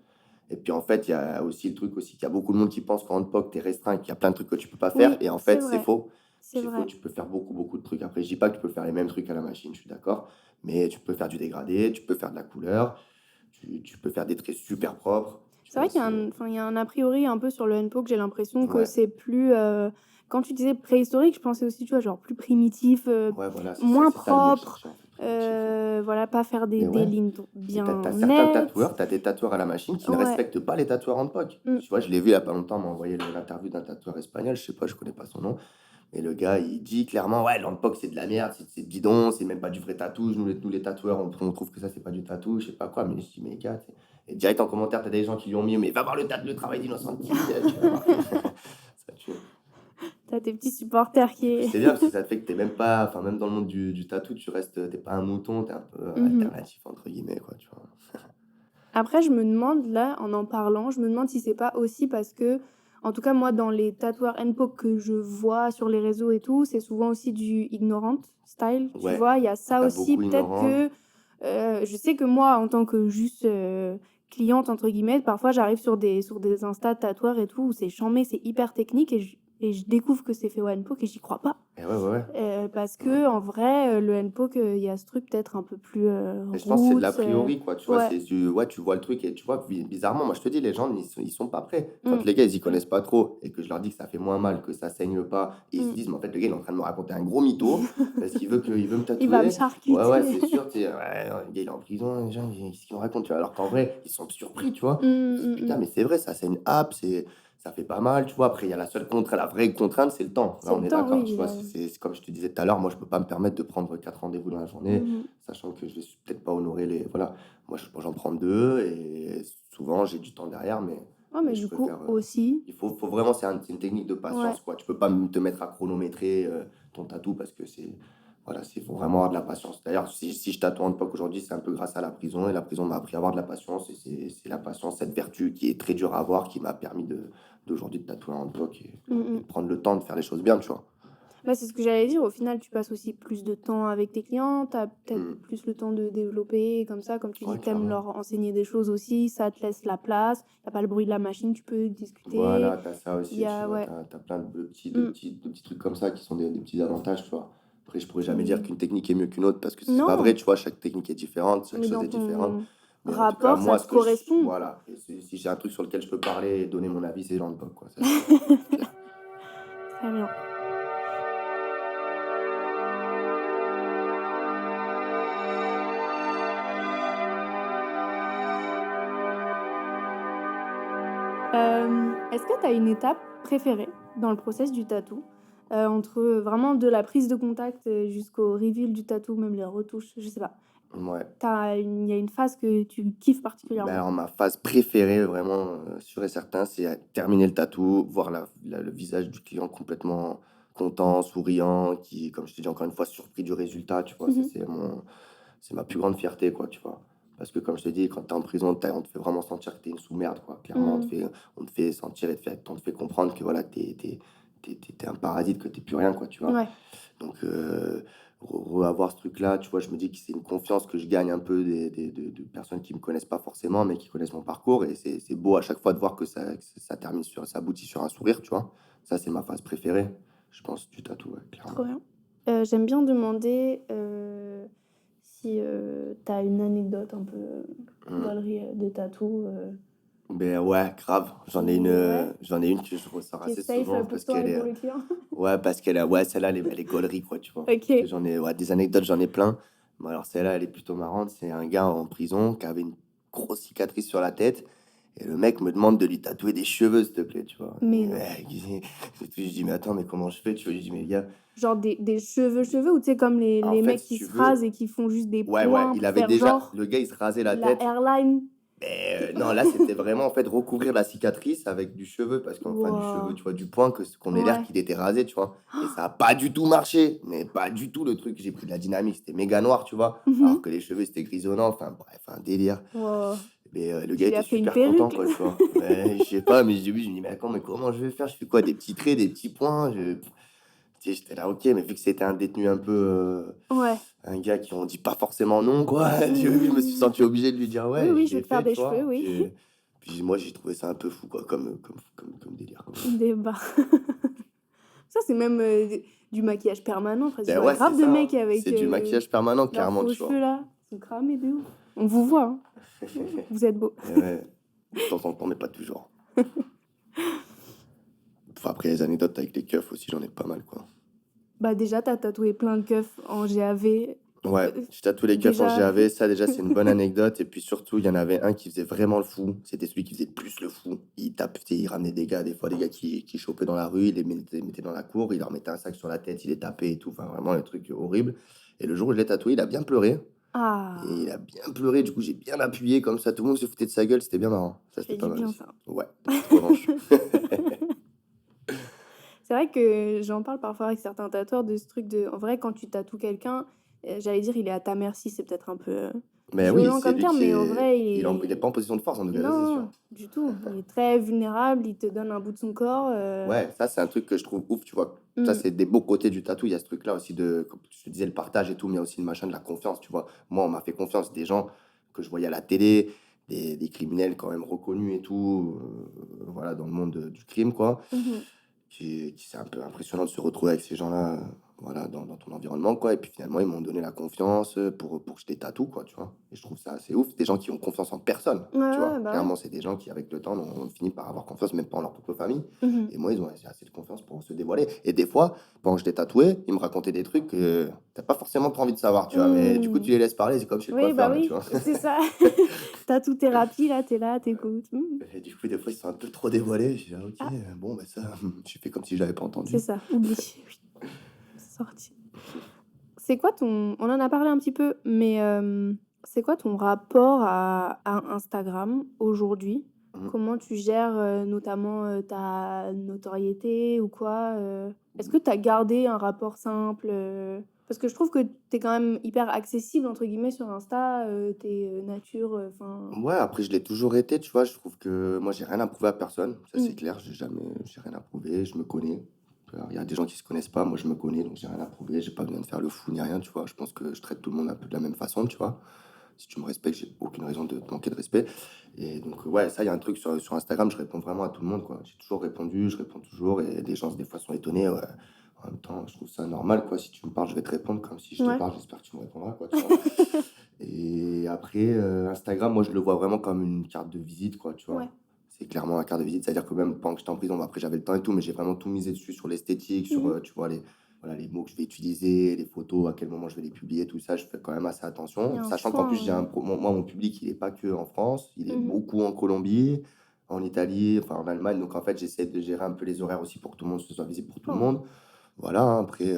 Et puis, en fait, il y a aussi le truc aussi qu'il y a beaucoup de monde qui pense qu'en handpoke, tu es restreint, qu'il y a plein de trucs que tu peux pas faire. Oui, Et en c'est fait, c'est vrai, faux. c'est C'est faux, vrai. tu peux faire beaucoup, beaucoup de trucs. Après, je dis pas que tu peux faire les mêmes trucs à la machine, je suis d'accord. Mais tu peux faire du dégradé, tu peux faire de la couleur, tu peux faire des traits super propres. Tu C'est vois, vrai qu'il y a un enfin, il y a un a priori un peu sur le handpoke, j'ai l'impression que Ouais, c'est plus, quand tu disais préhistorique, je pensais aussi, tu vois, genre plus primitif, ouais, voilà, moins c'est ça le mot que je propre, cherchais en fait. Voilà, pas faire Mais des ouais. lignes Et bien t'as certains nettes. tatoueurs, t'as des tatoueurs à la machine qui ne Ouais. respectent pas les tatoueurs en POC. Mm. Tu vois, je l'ai vu il y a pas longtemps, on m'a envoyé l'interview d'un tatoueur espagnol, je sais pas, je connais pas son nom. Et le gars, il dit clairement, ouais, l'handpoke, c'est de la merde, c'est bidon, c'est même pas du vrai tatouage. Nous, les tatoueurs, on trouve que ça, c'est pas du tatou, je sais pas quoi. Mais je dis, mais gars, et direct en commentaire, t'as des gens qui lui ont mis, mais va voir le travail d'Innocent Kid, tu vas voir. Ça tue. T'as tes petits supporters Et puis qui. c'est bien parce que ça te fait que t'es même pas, enfin, même dans le monde du tatou, t'es pas un mouton, t'es un peu Mhm. alternatif, entre guillemets, quoi, tu vois. Après, je me demande, là, en parlant, je me demande si c'est pas aussi parce que, en tout cas, moi, dans les tatoueurs NPO que je vois sur les réseaux et tout, c'est souvent aussi du ignorant style. Tu Ouais, vois, il y a ça t'as aussi. beaucoup Peut-être ignorant. que. Je sais que moi, en tant que juste cliente, entre guillemets, parfois j'arrive sur des Insta de tatoueurs et tout, où c'est chambé, c'est hyper technique, et je découvre que c'est fait au NPO et j'y crois pas. Et ouais. Parce que, en vrai, le NPO, il y a ce truc peut-être un peu plus Et je pense que c'est de roots. l'a priori, quoi. Tu vois, Ouais. ouais, tu vois le truc et tu vois, bizarrement, moi je te dis, les gens, ils sont pas prêts. Quand Mm. les gars, ils y connaissent pas trop et que je leur dis que ça fait moins mal, que ça saigne pas, et ils se Mm. disent, mais en fait, le gars, il est en train de me raconter un gros mytho parce qu'il veut me Il va me tatouer. Ouais, charcuter. c'est sûr, tu sais, ouais, le gars, il est en prison, les gens, qu'est-ce qu'ils me racontent, tu vois. Alors qu'en vrai, ils sont surpris, tu vois. Ils se disent, putain, mais c'est vrai, ça saigne ça fait pas mal, tu vois. Après, il y a la vraie contrainte, c'est le temps. Là, C'est on le est temps, d'accord, oui. tu vois. C'est comme je te disais tout à l'heure, moi, je peux pas me permettre de prendre 4 rendez-vous dans la journée, Mhm. sachant que je vais peut-être pas honorer les. Voilà, moi, j'en prends 2 et souvent, j'ai du temps derrière, Ouais, mais mais je du coup, préfère. aussi. Il faut vraiment, c'est une technique de Ouais. patience, quoi. Tu peux pas te mettre à chronométrer ton tatou parce que c'est. Voilà, il faut vraiment avoir de la patience. D'ailleurs, si je tatoue en POC aujourd'hui, c'est un peu grâce à la prison. Et la prison m'a appris à avoir de la patience. Et c'est la patience, cette vertu qui est très dure à avoir, qui m'a permis d'aujourd'hui de tatouer en POC et Mm, de prendre le temps de faire les choses bien, tu vois. Bah, c'est ce que j'allais dire. Au final, tu passes aussi plus de temps avec tes clients. Tu as peut-être Mm. plus le temps de développer. Comme ça, comme tu Ouais, dis, t'aimes clairement. leur enseigner des choses aussi. Ça te laisse la place. T'as pas le bruit de la machine. Tu peux discuter. Voilà, t'as ça Il aussi, y tu a, vois. ouais. T'as plein Mm. de petits trucs comme ça qui sont des petits avantages, tu vois. Après, je pourrais jamais dire Mm. qu'une technique est mieux qu'une autre parce que c'est pas Non, vrai, tu vois. Chaque technique est différente, chaque mais chose dans est différente. ton Mais en tout cas, rapport, ça moi, te correspond. voilà. Et si j'ai un truc sur lequel je peux parler et donner mon avis, c'est dans le POC, quoi. Ça, c'est clair. Très bien. Est-ce que tu as une étape préférée dans le process du tatou entre vraiment de la prise de contact jusqu'au reveal du tatou, même les retouches, je sais pas. Ouais. Il y a une phase que tu kiffes Bah particulièrement. alors, ma phase préférée, vraiment, sûr et certain, c'est terminer le tatou, voir le visage du client complètement content, souriant, qui, comme je te dis encore une fois, surpris du résultat, tu vois. Ça, Mhm. c'est ma plus grande fierté, quoi, tu vois. Parce que, comme je te dis, quand t'es en prison, on te fait vraiment sentir que t'es une sous-merde, quoi. Clairement, Mm. on te fait sentir et on te fait comprendre que, voilà, t'es un parasite, que t'es plus rien, quoi, tu vois. Ouais. Donc, avoir ce truc-là, tu vois, je me dis que c'est une confiance que je gagne un peu de personnes qui me connaissent pas forcément, mais qui connaissent mon parcours. Et c'est beau à chaque fois de voir que ça ça aboutit sur un sourire, tu vois. Ça, c'est ma phase préférée, je pense, du tatou, ouais, clairement. Trop bien. J'aime bien demander si tu as une anecdote un peu Mm. galerie de tatou Ben ouais, grave. Ouais. J'en ai une que je ressors qui est assez safe souvent pour parce toi qu'elle et est, pour le client. ouais, parce qu'elle a, ouais, celle-là, elle est gaulerie, quoi, tu vois. Ok. Parce que j'en ai, ouais, des anecdotes, j'en ai plein. Mais alors, celle-là, elle est plutôt marrante. C'est un gars en prison qui avait une grosse cicatrice sur la tête. Et le mec me demande de lui tatouer des cheveux, s'il te plaît, tu vois. Mais Et non. ouais, je dis, mais attends, mais comment je fais? Tu vois, je dis, mais gars, Genre des cheveux, ou tu sais, comme en les fait, mecs si qui tu se veux, rasent et qui font juste des ouais, points il pour avait faire déjà, genre le gars, il se rasait la la tête. hairline. Mais non, là, c'était vraiment, en fait, recouvrir la cicatrice avec du cheveu, parce qu'enfin, du cheveu, Wow. tu vois, du point, qu'on ait l'air Ouais. qu'il était rasé, tu vois. Et ça a pas du tout marché, mais pas du tout le truc. J'ai pris de la dynamique, c'était méga noir, tu vois. Alors Mhm. que les cheveux, c'était grisonnant, enfin, bref, un délire. Wow. Mais le Tu gars lui était as fait une super content, perruque. quoi, tu vois. Ouais, je sais pas, mais je me dis, mais attends, mais comment je vais faire? Je fais quoi? Des petits traits, des petits points? Tu sais, j'étais là, ok, mais vu que c'était un détenu un peu. Ouais. Un gars qui on dit pas forcément non, quoi. Tu vois, je me suis senti obligé de lui dire, Oui, ouais, oui, je je vais l'ai te faire fait, des tu cheveux, vois. oui. Puis moi, j'ai trouvé ça un peu fou, quoi, comme délire, quoi. Débat. Ça, c'est même du maquillage permanent. Presque. Je Ben vois ouais, c'est grave de ça, hein. mecs avec C'est du maquillage permanent, leurs clairement, faux tu cheveux vois. là. Ils sont cramés de ouf. On vous voit, hein. Vous êtes beau. Et ouais, de temps en temps, mais pas toujours. Enfin, après, les anecdotes avec les keufs aussi, j'en ai pas mal, quoi. Bah déjà, t'as tatoué plein de keufs en GAV. Ouais, j'ai tatoué les keufs en Déjà, GAV, ça déjà c'est une bonne anecdote. Et puis surtout, il y en avait un qui faisait vraiment le fou. C'était celui qui faisait le plus le fou. Il tapait, il ramenait des gars, des fois des gars qui chopaient dans la rue, il les mettait dans la cour, il leur mettait un sac sur la tête, il les tapait et tout. Enfin, vraiment, le truc horrible. Et le jour où je l'ai tatoué, il a bien pleuré. Et il ah, a bien pleuré, du coup j'ai bien appuyé comme ça, tout le monde se foutait de sa gueule, c'était bien marrant. Ça ça c'était fait pas du mal bien aussi. ça. Ouais, petite revanche. C'est vrai que j'en parle parfois avec certains tatoueurs de ce truc de... En vrai, quand tu tatoues quelqu'un, j'allais dire il est à ta merci, c'est peut-être un peu Mais oui, violent c'est comme lui terme, qui mais en est. vrai, Il est pas en position de force en tout cas, ça c'est sûr. non, du tout. Il est très vulnérable, il te donne un bout de son corps. Ouais, ça c'est un truc que je trouve ouf, tu vois. Ça Mm. c'est des beaux côtés du tatou, il y a ce truc-là aussi de, comme je te disais, le partage et tout, mais il y a aussi le machin de la confiance, tu vois. Moi, on m'a fait confiance, des gens que je voyais à la télé, des criminels quand même reconnus et tout, voilà, dans le monde du crime, quoi. Mhm. C'est un peu impressionnant de se retrouver avec ces gens-là, voilà, dans ton environnement, quoi. Et puis finalement, ils m'ont donné la confiance pour que je les tatoue, quoi, tu vois. Et je trouve ça assez ouf. Des gens qui ont confiance en personne, Ouais, tu ouais, vois. bah ouais. Clairement, c'est des gens qui, avec le temps, ont fini par avoir confiance, même pas en leur propre famille. Mhm. Et moi, ils ont assez de confiance pour se dévoiler. Et des fois, pendant que je les tatouais, ils me racontaient des trucs que t'as pas forcément trop envie de savoir, tu vois. Mais du coup, Mm. tu les laisses parler, c'est comme chez le Oui, bah coiffeur, là, tu oui, vois. c'est ça. Tatou-thérapie, là, t'écoutes. Mm. Et du coup, des fois, ils sont un peu trop dévoilés. Je dis, ah, ok, Ah, bon, bah ça, j'ai fait comme si je l'avais pas c'est entendu. ça, oublie. Oui, c'est sorti. C'est quoi ton... On en a parlé un petit peu, mais c'est quoi ton rapport à Instagram aujourd'hui? Mhm. Comment tu gères notamment ta notoriété ou quoi? Est-ce que tu as gardé un rapport simple? Parce que je trouve que tu es quand même hyper accessible, entre guillemets, sur Insta, t'es nature, enfin... Ouais, après, je l'ai toujours été, tu vois. Je trouve que moi, j'ai rien à prouver à personne. Ça, c'est Mm. clair. J'ai rien à prouver. Je me connais. Alors, il y a des gens qui se connaissent pas. Moi, je me connais, donc j'ai rien à prouver. J'ai pas besoin de faire le fou ni rien, tu vois. Je pense que je traite tout le monde un peu de la même façon, tu vois. Si tu me respectes, j'ai aucune raison de te manquer de respect. Et donc, ouais, ça, il y a un truc sur Instagram. Je réponds vraiment à tout le monde, quoi. J'ai toujours répondu, je réponds toujours. Et les gens, des fois, sont étonnés. Ouais. En même temps, je trouve ça normal, quoi. Si tu me parles, je vais te répondre. Comme si je te Ouais. parle, j'espère que tu me répondras, quoi, tu vois. Et après, Instagram, moi, je le vois vraiment comme une carte de visite, quoi, tu Ouais. vois. C'est clairement la carte de visite. C'est-à-dire que même pendant que j'étais en prison, bon, après, j'avais le temps et tout, mais j'ai vraiment tout misé dessus, sur l'esthétique, sur, Mhm. tu vois, voilà, les mots que je vais utiliser, les photos, à quel moment je vais les publier, tout ça. Je fais quand même assez Il y attention. a un Sachant qu'en plus, soin. moi, mon public, il n'est pas que en France, il est Mhm. beaucoup en Colombie, en Italie, enfin en Allemagne. Donc, en fait, j'essaie de gérer un peu les horaires aussi pour que tout le monde ce soit visible pour tout le Oh. monde. Voilà, hein, après,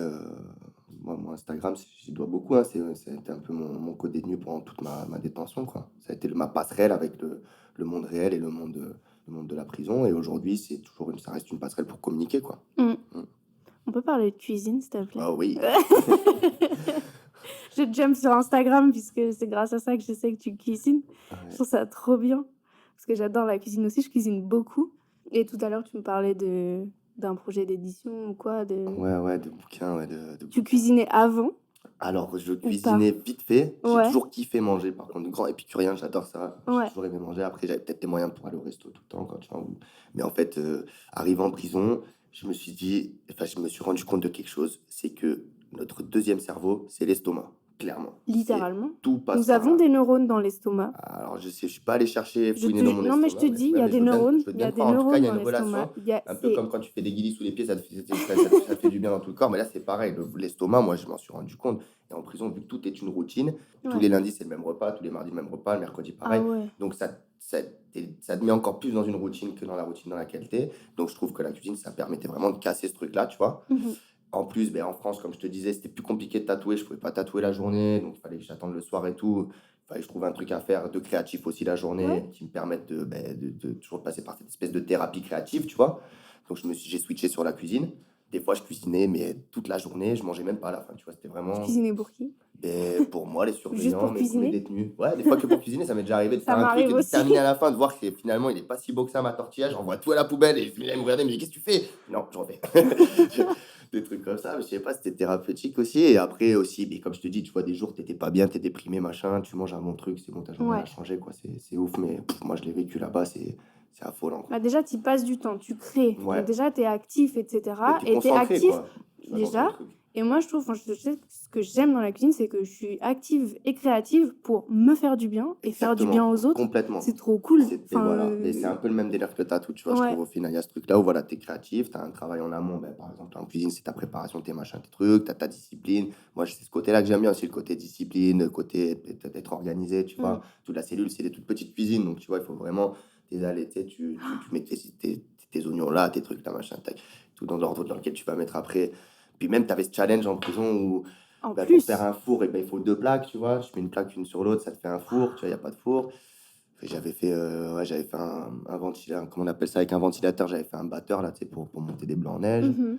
moi, Instagram, j'y dois beaucoup, hein, c'était un peu mon code détenu pendant toute ma détention, quoi. Ça a été ma passerelle avec le monde réel et le monde de la prison. Et aujourd'hui, ça reste une passerelle pour communiquer, quoi. Mm. Mm. On peut parler de cuisine, s'il te plaît? Ah oui. Je jump sur Instagram puisque c'est grâce à ça que je sais que tu cuisines. Je Ouais. trouve ça trop bien parce que j'adore la cuisine aussi, je cuisine beaucoup. Et tout à l'heure, tu me parlais d'un projet d'édition ou quoi de... Ouais, de bouquins, ouais, de Tu bouquins. cuisinais avant Alors, je ou pas? cuisinais vite fait. J'ai Ouais, toujours kiffé manger, par contre. Grand épicurien, j'adore ça. J'ai ouais. toujours aimé manger. Après, j'avais peut-être les moyens pour aller au resto tout le temps, quoi, tu vois. Mais en fait, arrivant en prison, je me suis dit, enfin, je me suis rendu compte de quelque chose. C'est que notre deuxième cerveau, c'est l'estomac. Clairement. Littéralement. Tout passe Nous par avons là. des neurones dans l'estomac. Alors, je sais, je suis pas allé chercher, fouiner dans mon Non, mais je te estomac, dis, il y ouais, a mais des neurones. je veux Il y bien a te des croire. En tout cas, il neurones y a dans une relation, l'estomac. un peu comme quand tu fais des guilis sous les pieds, ça te fait du bien dans tout le corps. Mais là, c'est pareil. L'estomac, moi, je m'en suis rendu compte. Et en prison, vu que tout est une routine, tous Ouais. les lundis, c'est le même repas, tous les mardis, le même repas, le mercredi, Ah pareil. ouais. Donc, ça te met encore plus dans une routine que dans la routine dans laquelle tu es. Donc, je trouve que la cuisine, ça permettait vraiment de casser ce truc-là, tu vois. Mhm. En plus, ben, en France, comme je te disais, c'était plus compliqué de tatouer. Je pouvais pas tatouer la journée, donc il fallait que j'attende le soir et tout. Il fallait que je trouve un truc à faire de créatif aussi la Ouais. journée, qui me permette de toujours passer par cette espèce de thérapie créative, tu vois. Donc j'ai switché sur la cuisine. Des fois, je cuisinais, mais toute la journée, je mangeais même pas à la fin, tu vois. C'était Tu vraiment cuisinais pour qui? pour moi, les Juste surveillants, pour mes cuisiner? détenus. Ouais, des fois que pour cuisiner, ça m'est déjà arrivé de Ça faire un truc m'arrive et de aussi. terminer à la fin, de voir que finalement, il est pas si beau que ça, ma tortilla. J'envoie tout à la poubelle et il me regarde, il me dit, qu'est-ce que tu fais? Non, j'en fais. Des trucs comme ça, mais je sais pas, c'était thérapeutique aussi. Et après aussi, mais comme je te dis, tu vois, des jours, t'étais pas bien, t'es déprimé, machin, tu manges un bon truc, c'est bon, ta journée elle a Ouais. changé, quoi. C'est ouf, mais moi, je l'ai vécu là-bas, c'est affolant, quoi. Bah déjà, tu passes du temps, tu crées. Donc Ouais, déjà, tu es actif, etc. mais t'es Et tu es concentré, actif quoi. Tu vas dans ton déjà. truc. Et moi, je trouve, enfin, je sais que ce que j'aime dans la cuisine, c'est que je suis active et créative pour me faire du bien et faire du bien Exactement, aux autres. complètement. C'est trop cool. Et Enfin, voilà, et c'est un peu le même délire que tatou, tu vois, je ouais. trouve au final, il y a ce truc-là où voilà, tu es créatif, tu as un travail en amont, ben, par exemple en cuisine, c'est ta préparation, tes machins, tes trucs, tu as ta discipline. Moi, c'est ce côté-là que j'aime bien aussi, le côté discipline, le côté d'être organisé, tu Mm. vois. Toute la cellule, c'est des toutes petites cuisines, donc tu vois, il faut vraiment tes allées, tu sais, tu mets tes oignons là, tes trucs, ta machin, tac, tout dans l'ordre dans lequel tu vas mettre après. Puis même, tu avais ce challenge en prison où En bah, pour faire plus, un four, et ben, il faut deux plaques, tu vois. Tu mets une plaque une sur l'autre, ça te fait un four, tu vois, il n'y a pas de four. Et j'avais fait un ventilateur, comment on appelle ça, avec un ventilateur, j'avais fait un batteur là, tu sais, pour monter des blancs en neige. mhm.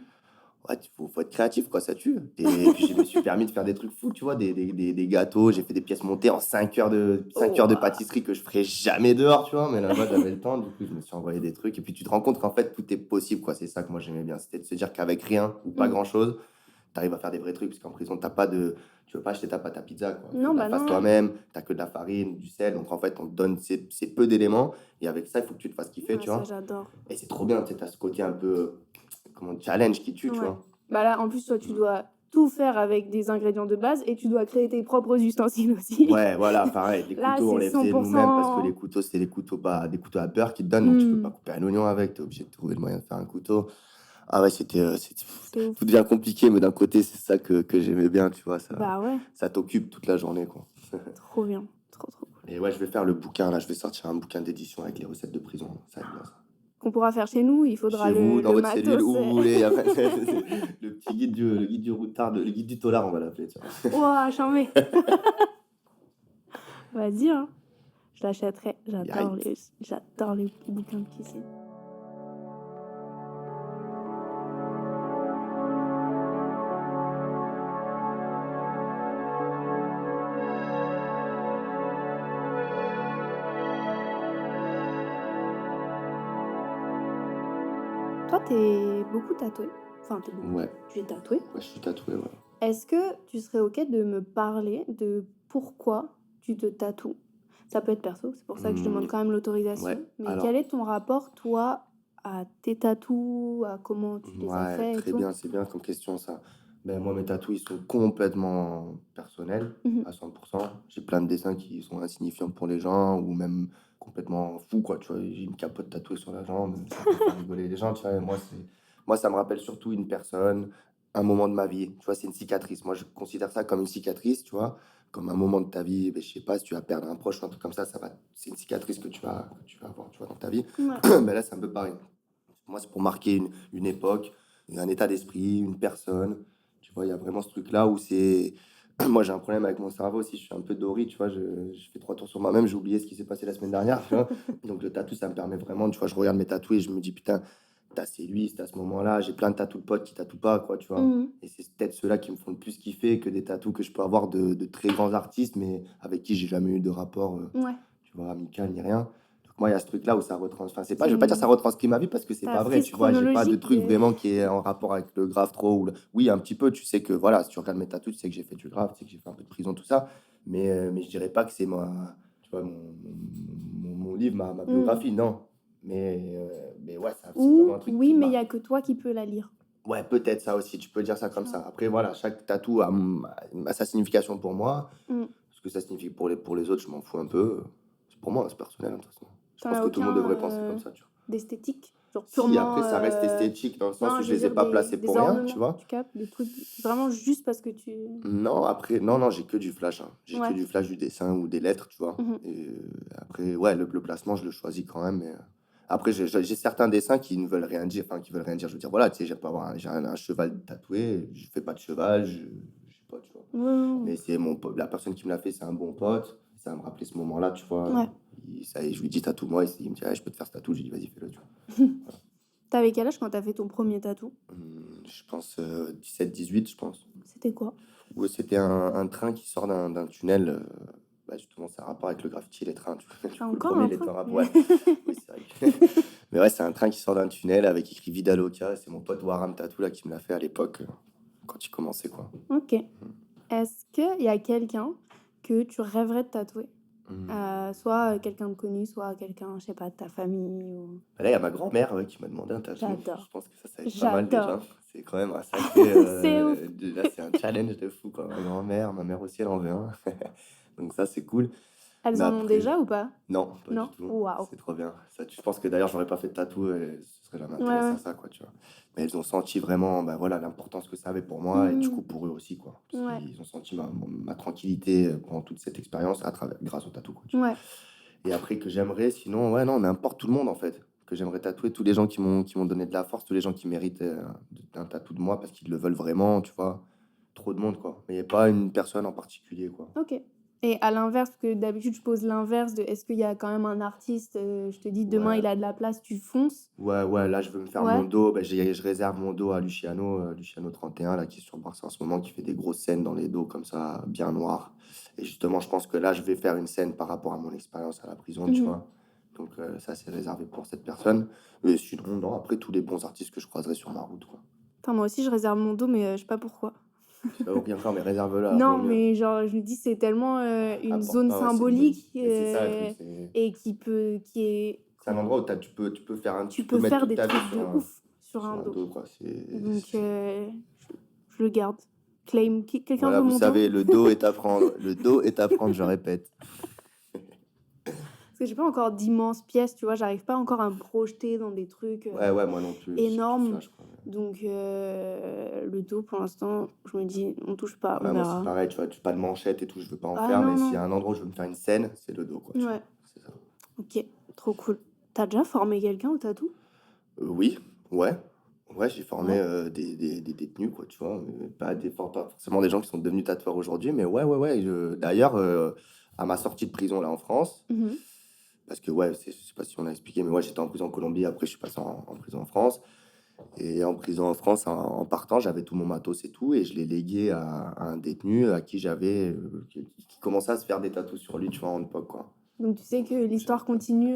Ouais, faut être créatif, quoi, ça tue. Et puis je me suis permis de faire des trucs fous, tu vois, des gâteaux. J'ai fait des pièces montées en 5 heures cinq heures de Ouah. pâtisserie que je ferais jamais dehors, tu vois. Mais là-bas, j'avais le temps, du coup, je me suis envoyé des trucs. Et puis tu te rends compte qu'en fait, tout est possible, quoi. C'est ça que moi j'aimais bien. C'était de se dire qu'avec rien ou pas Mm. grand-chose, tu arrives à faire des vrais trucs. Parce qu'en prison, t'as pas de. Tu veux pas acheter ta pâte à pizza, quoi. Il faut Non, que tu la bah fasses non. toi-même. T'as que de la farine, du sel. Donc en fait, on te donne ces peu d'éléments. Et avec ça, il faut que tu te fasses kiffer, Ah, tu ça, vois. j'adore. Et c'est trop bien, tu sais, t'as ce côté un peu, comment, challenge qui tue, tu Ouais. vois. Bah là, en plus, toi, tu dois tout faire avec des ingrédients de base et tu dois créer tes propres ustensiles aussi. Ouais, voilà, pareil. Les Là, couteaux, on c'est les faisait nous-mêmes parce que les 100%. couteaux, c'est des couteaux, des couteaux à beurre qui te donnent, donc tu peux pas Mm. couper un oignon avec, tu es obligé de trouver le moyen de faire un couteau. Ah ouais, C'est ouf. tout devient compliqué, mais d'un côté, c'est ça que j'aimais bien, tu vois, Bah ouais, ça t'occupe toute la journée, quoi. trop bien. Trop, trop cool. Et ouais, je vais faire le bouquin, là, je vais sortir un bouquin d'édition avec les recettes de prison, ça va être bien ça. Qu'on pourra faire chez nous, il faudra Chez vous, dans le votre cellule, matos. où vous voulez, le petit guide du routard, le guide du tolard, on va l'appeler, tu vois. Ouah, charmé. Vas-y, hein. Je l'achèterai. Yikes. J'adore les bouquins de cuisine. Toi, t'es beaucoup tatoué. Enfin, t'es beaucoup. Ouais, Tu es tatoué. ouais, je suis tatoué, ouais. Est-ce que tu serais OK de me parler de pourquoi tu te tatoues? Ça peut être perso, c'est pour ça que je demande quand même l'autorisation. Ouais, Mais alors, quel est ton rapport, toi, à tes tatous, à comment tu les as ouais, faits et très tout? bien, c'est bien comme question ça. Ben, moi, mes tatous, ils sont complètement personnels, Mhm. à 100%. J'ai plein de dessins qui sont insignifiants pour les gens, ou même complètement fous, quoi. Tu vois, j'ai une capote tatouée sur la jambe, ça peut faire rigoler les gens, tu vois. Et moi, ça me rappelle surtout une personne, un moment de ma vie. Tu vois, c'est une cicatrice. Moi, je considère ça comme une cicatrice, tu vois, comme un moment de ta vie. Ben, je sais pas, si tu vas perdre un proche ou un truc comme ça c'est une cicatrice que tu vas avoir, tu vois, dans ta vie. Ouais. Ben là, c'est un peu pareil. Moi, c'est pour marquer une époque, un état d'esprit, une personne. Tu vois, il y a vraiment ce truc-là où c'est. Moi, j'ai un problème avec mon cerveau aussi. Je suis un peu doré, tu vois. Je fais 3 tours sur moi-même. J'ai oublié ce qui s'est passé la semaine dernière, tu vois. Donc, le tatou, ça me permet vraiment, tu vois. Je regarde mes tatous et je me dis, putain, c'est lui, c'était à ce moment-là. J'ai plein de tatous de potes qui tatouent pas, quoi, tu vois. Mhm. Et c'est peut-être ceux-là qui me font le plus kiffer que des tatous que je peux avoir de très grands artistes, mais avec qui j'ai jamais eu de rapport, Ouais. tu vois, amical ni rien. Donc moi, il y a ce truc-là où ça retranscrit. Enfin, c'est pas, C'est je veux pas dire ça une... retranscrit ma vie parce que c'est ta pas vrai, frise tu vois. J'ai pas de chronologique truc de... vraiment qui est en rapport avec le grave trop. Oui, un petit peu, tu sais que voilà, si tu regardes mes tatous, tu sais que j'ai fait du grave, tu sais que j'ai fait un peu de prison, tout ça. Mais je dirais pas que c'est tu vois, mon livre, ma Mhm. biographie, non. Mais ouais, c'est vraiment Ou, un truc oui, qui mais il m'a. n'y a que toi qui peux la lire. Ouais, peut-être ça aussi, tu peux dire ça Tu comme vois. ça. Après, voilà, chaque tatou a sa signification pour moi. Mhm. Ce que ça signifie pour les autres, je m'en fous un peu. C'est pour moi, c'est personnel, hein, de toute façon. Je T'en pense as que tout le monde aucun devrait penser comme ça, tu vois. d'esthétique? Genre Si, purement... après, ça reste esthétique dans le sens Non, où je je veux les ai dire pas placés des pour rien, tu ornements, vois. tu captes? Des trucs vraiment juste parce que tu... Non, après, non, j'ai que du flash, hein. J'ai que Ouais. du flash, du dessin ou des lettres, tu vois. Mhm. Et après, ouais, le placement, je le choisis quand même. Mais après, j'ai certains dessins qui ne veulent rien dire, enfin, qui veulent rien dire. Je veux dire, voilà, tu sais, j'ai un cheval tatoué, je fais pas de cheval, je sais pas, tu vois. Ouais. Mais c'est la personne qui me l'a fait, c'est un bon pote. Ça va me rappeler ce moment-là, tu vois. Ouais. Je lui dis tatoue-moi, il me dit, ah, je peux te faire ce tatou. J'ai dit, vas-y, fais-le, tu vois. T'avais quel âge quand t'as fait ton premier tatou? Je pense 17-18, je pense. C'était quoi? Ouais, c'était un train qui sort d'un tunnel. Bah, justement, ça a un rapport avec le graffiti et les trains. Tu vois. Du T'as coup, le encore premier, un il était train? en rapport. Ouais, oui, c'est vrai. Mais ouais, c'est un train qui sort d'un tunnel avec écrit Vida Loca. C'est mon pote Waram Tatou là, qui me l'a fait à l'époque, quand il commençait, quoi. Ok. Est-ce qu'il y a quelqu'un que tu rêverais de tatouer? Soit quelqu'un de connu, soit quelqu'un, je sais pas, de ta famille ou... Bah là, il y a ma grand-mère qui m'a demandé un tatou. J'adore. Je pense que ça va être pas mal déjà. J'adore. C'est quand même un sacré. C'est ouf. Là, challenge de fou, quoi. Ma mère aussi, elle en veut un. Donc ça, c'est cool. Elles Mais en ont après, déjà ou pas? non, pas Non? du tout. Waouh. C'est trop bien. Ça, je pense que d'ailleurs, j'aurais pas fait de tatou et ce serait jamais Ouais, intéressé ouais. à ça, quoi, tu vois. Mais elles ont senti vraiment, bah voilà, l'importance que ça avait pour moi et du coup Mhm. pour eux aussi, quoi. Parce Ouais, qu'ils ont senti ma tranquillité pendant toute cette expérience grâce au tatou, quoi, tu vois. ouais. Et après que j'aimerais, sinon, ouais, non, n'importe tout le monde en fait. Que j'aimerais tatouer tous les gens qui m'ont donné de la force, tous les gens qui méritent un tatou de moi parce qu'ils le veulent vraiment, tu vois. Trop de monde, quoi. Mais il n'y a pas une personne en particulier, quoi. Ok. Et à l'inverse, parce que d'habitude, je pose l'inverse de est-ce qu'il y a quand même un artiste, je te dis demain Ouais, il a de la place, tu fonces? ouais, là je veux me faire mon Ouais. dos. Bah, je réserve mon dos à Luciano 31, là, qui est sur Barça en ce moment, qui fait des grosses scènes dans les dos comme ça, bien noirs. Et justement, je pense que là, je vais faire une scène par rapport à mon expérience à la prison, tu Mhm. vois. Donc ça, c'est réservé pour cette personne. Mais sinon, non, après, tous les bons artistes que je croiserai sur ma route, quoi. Enfin, moi aussi, je réserve mon dos, mais je sais pas pourquoi. Je sais pas aucun encore, mais réserve-le, Non, vaut mieux. mais genre, je me dis, c'est tellement une zone Important, ouais, c'est une bonne. symbolique Mais c'est ça le truc, et qui est, c'est un endroit où tu peux tu tu peux peux mettre faire toute des ta vie trucs de ouf sur sur un un dos. dos, quoi. Donc, je le garde. Claim. Quelqu'un Voilà, veut vous mon dos? savez, le dos est à prendre. Le dos est à prendre, je répète. Parce que j'ai pas encore d'immenses pièces, tu vois, j'arrive pas encore à me projeter dans des trucs Ouais, moi non plus. J'ai tout énormes. ça, je crois. Donc, le dos, pour l'instant, je me dis, on touche pas, on Ouais, moi, c'est verra. pareil, tu vois, pas de manchette et tout, je veux pas en Ah faire, non, mais s'il y non. a un endroit où je veux me faire une scène, c'est le dos, quoi, tu vois. Ouais, C'est ça. ok, trop cool. T'as déjà formé quelqu'un au tatou? Oui, ouais. Ouais, j'ai formé Ouais. des détenus, quoi, tu vois. Pas forcément des gens qui sont devenus tatoueurs aujourd'hui, mais ouais. D'ailleurs, à ma sortie de prison, là, en France, Mhm. parce que, ouais, je sais pas si on a expliqué, mais ouais, j'étais en prison en Colombie, après, je suis passé en prison en France. Et en prison en France, en partant, j'avais tout mon matos et tout, et je l'ai légué à un détenu à qui qui commençait à se faire des tatous sur lui, tu vois, en époque, quoi. Donc, tu sais que l'histoire J'avais- continue.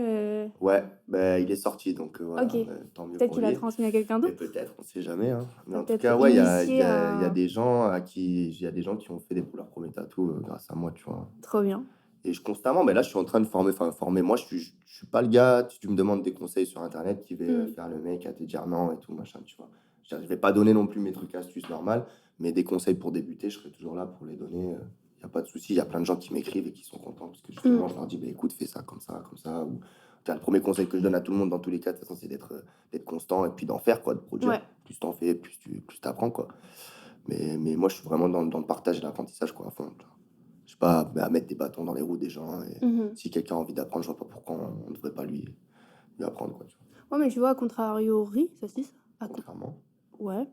Ouais, ben il est sorti, donc voilà, Ok. tant mieux Peut-être pour qu'il a lui. transmis à quelqu'un Et d'autre. peut-être, on sait jamais, hein. Mais T'as en tout peut-être cas, ouais, initié il y a un. des gens il y a des gens qui ont fait leurs premiers tatous grâce à moi, tu vois. Trop bien. Et constamment, mais là, je suis en train de former. Moi, je suis pas le gars, si tu me demandes des conseils sur Internet, qui vais Mm. faire le mec à te dire non et tout, machin, tu vois. Je vais pas donner non plus mes trucs astuces normales, mais des conseils pour débuter, je serai toujours là pour les donner. Il y a pas de souci. Il y a plein de gens qui m'écrivent et qui sont contents parce que justement, je leur dis, bah, écoute, fais ça, comme ça, comme ça. Ou, le premier conseil que je donne à tout le monde dans tous les cas, de toute façon, c'est d'être constant et puis d'en faire, quoi, de produire. Ouais. Plus t'en fais, plus t'apprends, quoi. Mais moi, je suis vraiment dans le partage et l'apprentissage, quoi, à fond. Je sais pas, à mettre des bâtons dans les roues des gens. Et Mhm. si quelqu'un a envie d'apprendre, je vois pas pourquoi on ne devrait pas lui apprendre, quoi, tu vois. Ouais, mais tu vois, à contrariori, ça se dit ça? Contrairement. Ouais.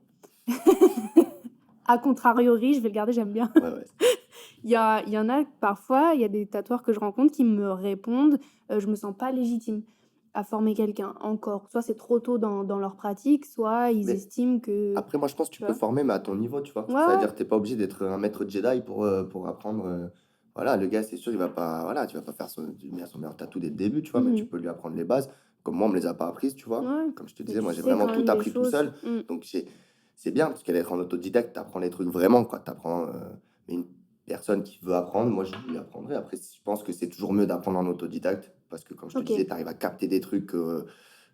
À contrariori, je vais le garder, j'aime bien. Ouais. Il y en a parfois, il y a des tatoueurs que je rencontre qui me répondent je me sens pas légitime à former quelqu'un encore. Soit c'est trop tôt dans leur pratique, soit ils Mais estiment que. après, moi, je pense que tu Tu peux vois? former, mais à ton niveau, tu vois. Ouais, Ça veut ouais. dire que t'es pas obligé d'être un maître Jedi pour apprendre. Voilà, le gars, c'est sûr, il va pas. Voilà, tu vas pas faire son meilleur tatou dès le début, tu vois, mais tu Mhm. peux lui apprendre les bases. Comme moi, on me les a pas apprises, tu vois. Ouais. Comme je te Mais disais, tu moi, j'ai sais vraiment quand tout même des appris tout choses. seul. Mm. Donc, c'est bien, parce qu'être en autodidacte, t'apprends les trucs vraiment, quoi. Mais une personne qui veut apprendre, moi, je lui apprendrai. Après, je pense que c'est toujours mieux d'apprendre en autodidacte, parce que, comme je te Ok. disais, tu arrives à capter des trucs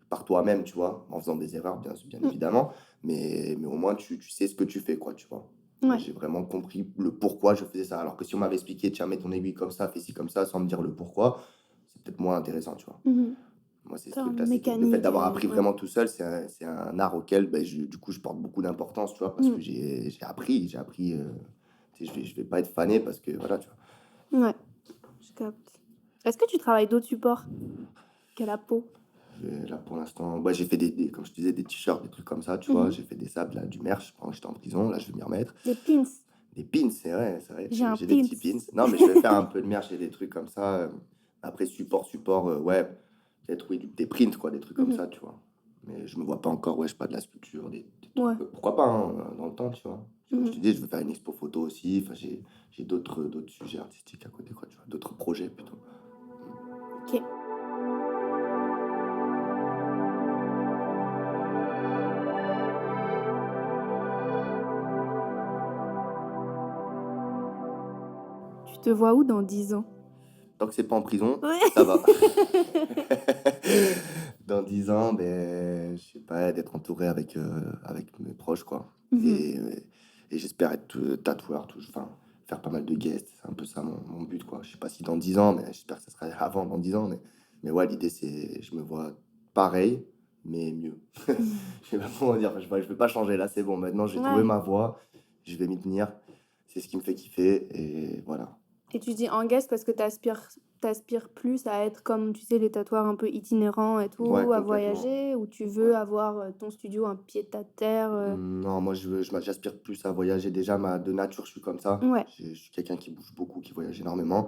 par toi-même, tu vois, en faisant des erreurs, bien Mm. évidemment. Mais au moins, tu sais ce que tu fais, quoi, tu vois. Ouais. J'ai vraiment compris le pourquoi je faisais ça. Alors que si on m'avait expliqué, tiens, mets ton aiguille comme ça, fais ci comme ça, sans me dire le pourquoi, c'est peut-être moins intéressant, tu vois. Mhm. Moi, c'est ce Faire une truc-là, c'est que le fait mécanique. d'avoir appris Ouais. vraiment tout seul, c'est un art auquel, ben, du coup, je porte beaucoup d'importance, tu vois, parce que Mm. j'ai appris. Tu sais, je vais pas être fané parce que, voilà, tu vois. Ouais, je capte. Est-ce que tu travailles d'autres supports qu'à la peau? Là, pour l'instant, ouais, j'ai fait comme je te disais, des t-shirts, des trucs comme ça, tu vois. Mhm. J'ai fait des sables, là, du merch pendant que j'étais en prison. Là, je vais m'y remettre. Des pins. Des pins, c'est vrai, c'est vrai. J'ai un J'ai des petits pins. pins. Non, mais je vais faire un peu de merch et des trucs comme ça. Après, support, ouais. Peut-être, oui, des prints, quoi, des trucs comme Mhm. ça, tu vois. Mais je me vois pas encore, ouais, je sais pas, de la sculpture, des trucs. Ouais. Pourquoi pas, hein, dans le temps, tu vois. Comme je te Mhm. dis, je veux faire une expo photo aussi. Enfin, j'ai d'autres sujets artistiques à côté, quoi, tu vois. D'autres projets, plutôt. Ok. Tu te vois où dans 10 ans? Tant que c'est pas en prison, Ouais. ça va. Dans 10 ans, ben, je sais pas, d'être entouré avec mes proches, quoi. Mhm. Et Et j'espère être tatoueur, enfin, faire pas mal de guests. C'est un peu ça mon but, quoi. Je sais pas si dans 10 ans, mais j'espère que ça sera avant, dans 10 ans. Mais ouais, l'idée, c'est, je me vois pareil, mais mieux. Je sais pas comment dire, je vais pas changer là, c'est bon. Maintenant, j'ai trouvé Ouais. ma voie, je vais m'y tenir. C'est ce qui me fait kiffer, et voilà. Et tu dis en guest parce que t'aspires plus à être comme, tu sais, les tatoueurs un peu itinérants et tout, Ouais, à complètement. voyager, ou tu veux avoir ton studio, un pied-à-terre Non, moi, j'aspire plus à voyager. Déjà, de nature, je suis comme ça. Ouais. Je suis quelqu'un qui bouge beaucoup, qui voyage énormément.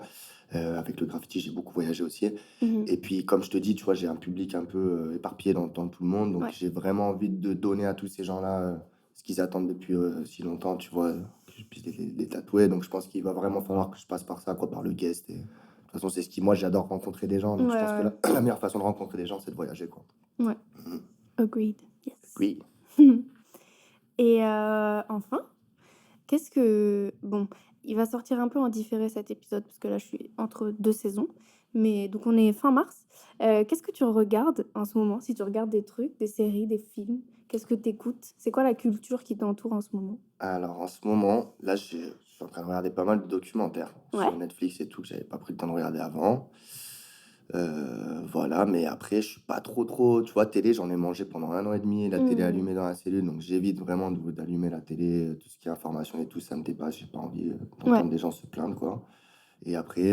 Avec le graffiti, j'ai beaucoup voyagé aussi. Mhm. Et puis, comme je te dis, tu vois, j'ai un public un peu éparpillé dans tout le monde. Donc, Ouais. j'ai vraiment envie de donner à tous ces gens-là ce qu'ils attendent depuis si longtemps, tu vois, que je puisse les tatouer. Donc, je pense qu'il va vraiment falloir que je passe par ça, quoi, par le guest. Et, de toute façon, c'est ce qui, moi, j'adore rencontrer des gens. Donc, je Ouais, pense que ouais. la meilleure façon de rencontrer des gens, c'est de voyager, quoi. Ouais. Mhm. Agreed. Yes. Oui. Et enfin, qu'est-ce que... Bon, il va sortir un peu en différé cet épisode, parce que là, je suis entre 2 saisons. Mais donc, on est fin mars. Qu'est-ce que tu regardes en ce moment? Si tu regardes des trucs, des séries, des films, qu'est-ce que tu écoutes? C'est quoi la culture qui t'entoure en ce moment? Alors, en ce moment, là, je suis en train de regarder pas mal de documentaires Ouais. sur Netflix et tout, que j'avais pas pris le temps de regarder avant. Voilà, mais après, je suis pas trop, tu vois, télé, j'en ai mangé pendant 1 an et demi, la télé allumée dans la cellule, donc j'évite vraiment d'allumer la télé, tout ce qui est information et tout, ça me dépasse, j'ai pas envie d'entendre Ouais. des gens se plaindre, quoi. Et après,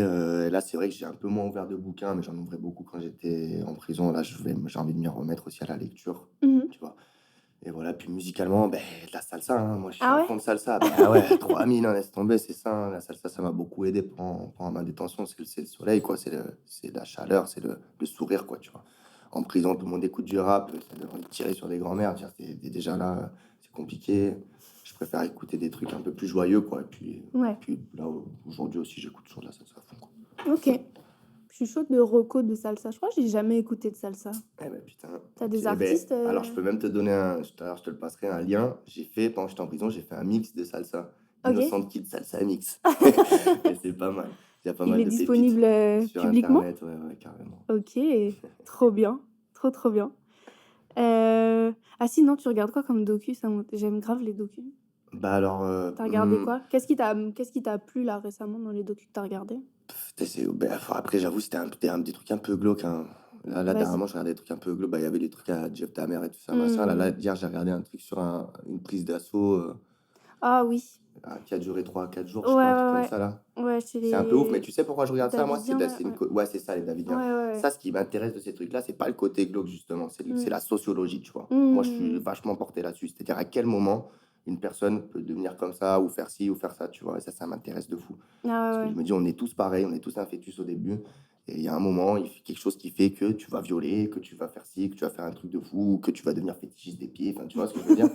là, c'est vrai que j'ai un peu moins ouvert de bouquins, mais j'en ouvrais beaucoup quand j'étais en prison. Là, j'ai envie de m'y remettre aussi à la lecture, Mhm. tu vois. Et voilà, puis musicalement, ben, de la salsa, hein. Moi, je suis Ah à ouais? fond de salsa. Ben ouais, 3000, hein, laisse tomber, c'est ça, hein. La salsa, ça m'a beaucoup aidé pendant ma détention. C'est le soleil, quoi. C'est la chaleur, c'est le sourire, quoi, tu vois. En prison, tout le monde écoute du rap, ça donne envie de tirer sur des grands-mères. Déjà là, c'est compliqué. Je préfère écouter des trucs un peu plus joyeux, quoi. Ouais. Puis là, aujourd'hui aussi, j'écoute toujours de la salsa à fond, quoi. Ok. Je suis chaude de reco de salsa. Je crois que j'ai jamais écouté de salsa. Eh ben putain. T'as Ok. des artistes Alors, je peux même te donner tout à l'heure, je te le passerai, un lien. Pendant que j'étais en prison, j'ai fait un mix de salsa. Ok. Innocent Kid Salsa Mix. Et c'est pas mal. Il y a pas Il mal est de disponible pépites sur publiquement? Internet. Ouais, carrément. Ok, trop bien. Trop bien. Ah sinon, tu regardes quoi comme docu? J'aime grave les docus. Bah alors, T'as regardé quoi? Qu'est-ce qui t'a plu là récemment dans les docus que t'as regardé? après, j'avoue, c'était un petit truc un peu glauque, hein. Là, Vas-y. dernièrement, je regardais des trucs un peu glauques. Bah, il y avait des trucs à Jeff Dahmer et tout ça, machin. Là, Hmm. hier, j'ai regardé un truc sur une prise d'assaut Ah oui. qui a duré 3 à 4 jours, Ouais, je crois, un truc ouais, comme ouais. ça, là. Ouais, chez C'est un peu ouf, mais les tu sais pourquoi je regarde ça, moi? Davidiens là. Ouais. Ouais, c'est ça, les Davidiens. Ouais. Ça, ce qui m'intéresse de ces trucs-là, c'est pas le côté glauque, justement, c'est Hmm. la sociologie, tu vois. Moi, je suis Hmm. vachement porté là-dessus. C'est-à-dire à quel moment une personne peut devenir comme ça, ou faire ci, ou faire ça, tu vois. Et ça m'intéresse de fou. Ah Parce que ouais. je me dis, on est tous pareils, on est tous un fœtus au début. Et il y a un moment, il fait quelque chose qui fait que tu vas violer, que tu vas faire ci, que tu vas faire un truc de fou, ou que tu vas devenir fétichiste des pieds. Enfin, tu vois ce que je veux dire?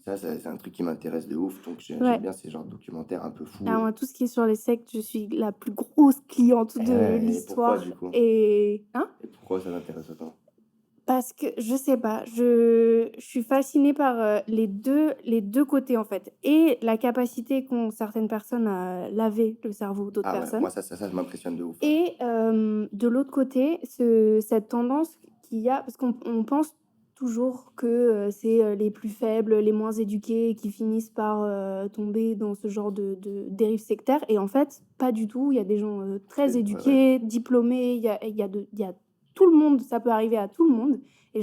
Ça, c'est un truc qui m'intéresse de ouf. Donc, Ouais. j'aime bien ces genres de documentaires un peu fous. Ah, moi, tout ce qui est sur les sectes, je suis la plus grosse cliente Eh de ouais, et pourquoi, l'histoire. du coup? Et hein? Et pourquoi ça t'intéresse autant? Parce que je sais pas, je suis fascinée par les deux côtés en fait, et la capacité qu'ont certaines personnes à laver le cerveau d'autres Ah ouais, personnes, moi, ça m'impressionne de ouf, hein. et de l'autre côté, cette tendance qu'il y a, parce qu'on pense toujours que c'est les plus faibles, les moins éduqués qui finissent par tomber dans ce genre de dérive sectaire, et en fait, pas du tout. Il y a des gens très Ouais, ouais. éduqués, diplômés, il y a tout le monde, ça peut arriver à tout le monde, et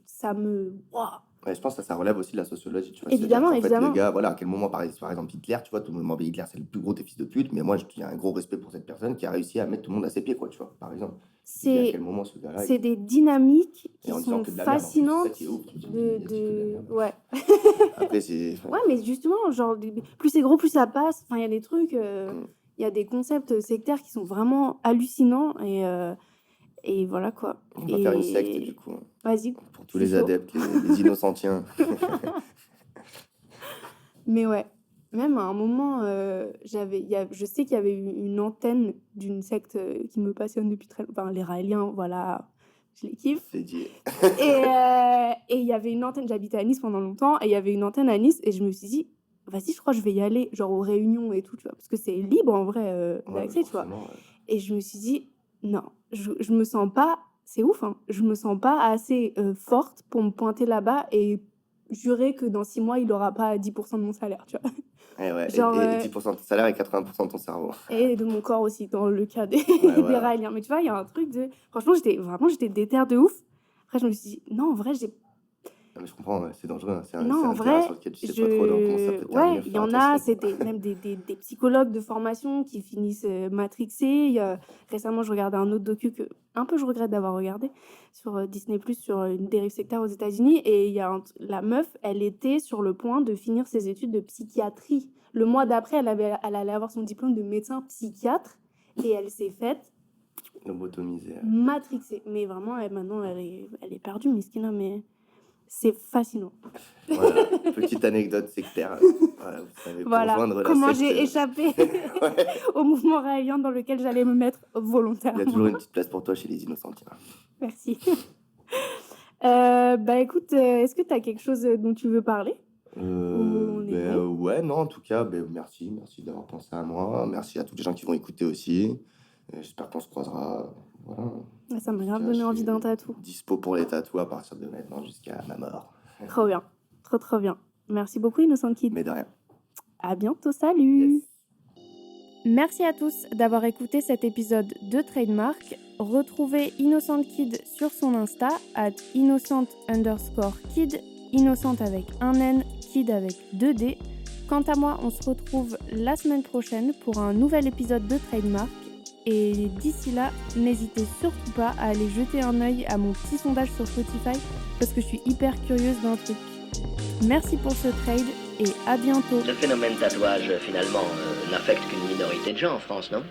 ça me... Waouh. Ouais, je pense que ça relève aussi de la sociologie, tu vois. C'est-à-dire Évidemment, qu'en fait, le évidemment. gars, voilà, à quel moment, par exemple, Hitler, tu vois, tout le monde dit Hitler, c'est le plus gros des fils de pute, mais moi, il y a un gros respect pour cette personne qui a réussi à mettre tout le monde à ses pieds, quoi, tu vois, par exemple. Tu dis à quel moment ce gars-là, C'est des dynamiques qui et en disant sont que de la merde, en plus, c'est ça fascinantes qui est ouf, tu te dis, il a dit que de la merde. Ouais. Après, c'est... Ouais, mais justement, genre, plus c'est gros, plus ça passe. Enfin, il y a des trucs, Mm. il y a des concepts sectaires qui sont vraiment hallucinants, et voilà quoi. On va faire une secte, du coup, hein, Vas-y, pour je tous suis les chaud. adeptes, les innocentiens. Mais ouais, même à un moment, je sais qu'il y avait eu une antenne d'une secte qui me passionne depuis très longtemps. Enfin, les Raéliens, voilà, je les kiffe. C'est dit. Et il y avait une antenne, j'habitais à Nice pendant longtemps, et il y avait une antenne à Nice, et je me suis dit, vas-y, je crois que je vais y aller, genre aux réunions et tout, tu vois, parce que c'est libre en vrai Ouais, d'accès, tu vois. forcément, ouais. Et je me suis dit, non, je me sens pas, c'est ouf, hein, je me sens pas assez forte pour me pointer là-bas et jurer que dans 6 mois, il aura pas 10% de mon salaire, tu vois. Et ouais, Genre, et 10% de ton salaire et 80% de ton cerveau. et de mon corps aussi, dans le cas des, Ouais, des voilà. Raéliens. Mais tu vois, il y a un truc de... Franchement, j'étais déter de ouf. Après, je me suis dit, non, en vrai, Non, mais je comprends, ouais, c'est dangereux, hein. C'est non, c'est en un terrain vrai, sur lequel tu sais pas trop comment ça peut te terminer, ouais, faut il y faire en a, attention. c'est même des psychologues de formation qui finissent matrixés. Récemment, je regardais un autre docu que un peu je regrette d'avoir regardé sur Disney+, sur une dérive sectaire aux États-Unis. Et la meuf, elle était sur le point de finir ses études de psychiatrie. Le mois d'après, elle allait avoir son diplôme de médecin psychiatre et elle s'est faite Lobotomisé. matrixer. Mais vraiment, maintenant, elle est perdue, Miskina, mais c'est fascinant. Voilà, petite anecdote sectaire. Voilà, vous savez, pour Voilà joindre la comment secte, j'ai échappé ouais, au mouvement raélien dans lequel j'allais me mettre il y a volontairement. toujours une petite place pour toi chez les Innocentiens. Merci. Bah écoute, est-ce que tu as quelque chose dont tu veux parler? On est bon. Ouais, non, en tout cas, merci d'avoir pensé à moi. Merci à tous les gens qui vont écouter aussi. J'espère qu'on se croisera. Voilà. Ça m'a En tout grave cas, donné je envie suis d'un tatou. dispo pour les tatous à partir de maintenant jusqu'à ma mort. Trop bien. Trop bien. Merci beaucoup, Innocent Kid. Mais de rien. À bientôt, salut. Yes. Merci à tous d'avoir écouté cet épisode de Trademark. Retrouvez Innocent Kid sur son Insta @innocent_kid, innocent avec un N, kid avec 2 D. Quant à moi, on se retrouve la semaine prochaine pour un nouvel épisode de Trademark. Et d'ici là, n'hésitez surtout pas à aller jeter un œil à mon petit sondage sur Spotify parce que je suis hyper curieuse d'un truc. Merci pour ce trade et à bientôt. Ce phénomène tatouage, finalement, n'affecte qu'une minorité de gens en France, non ?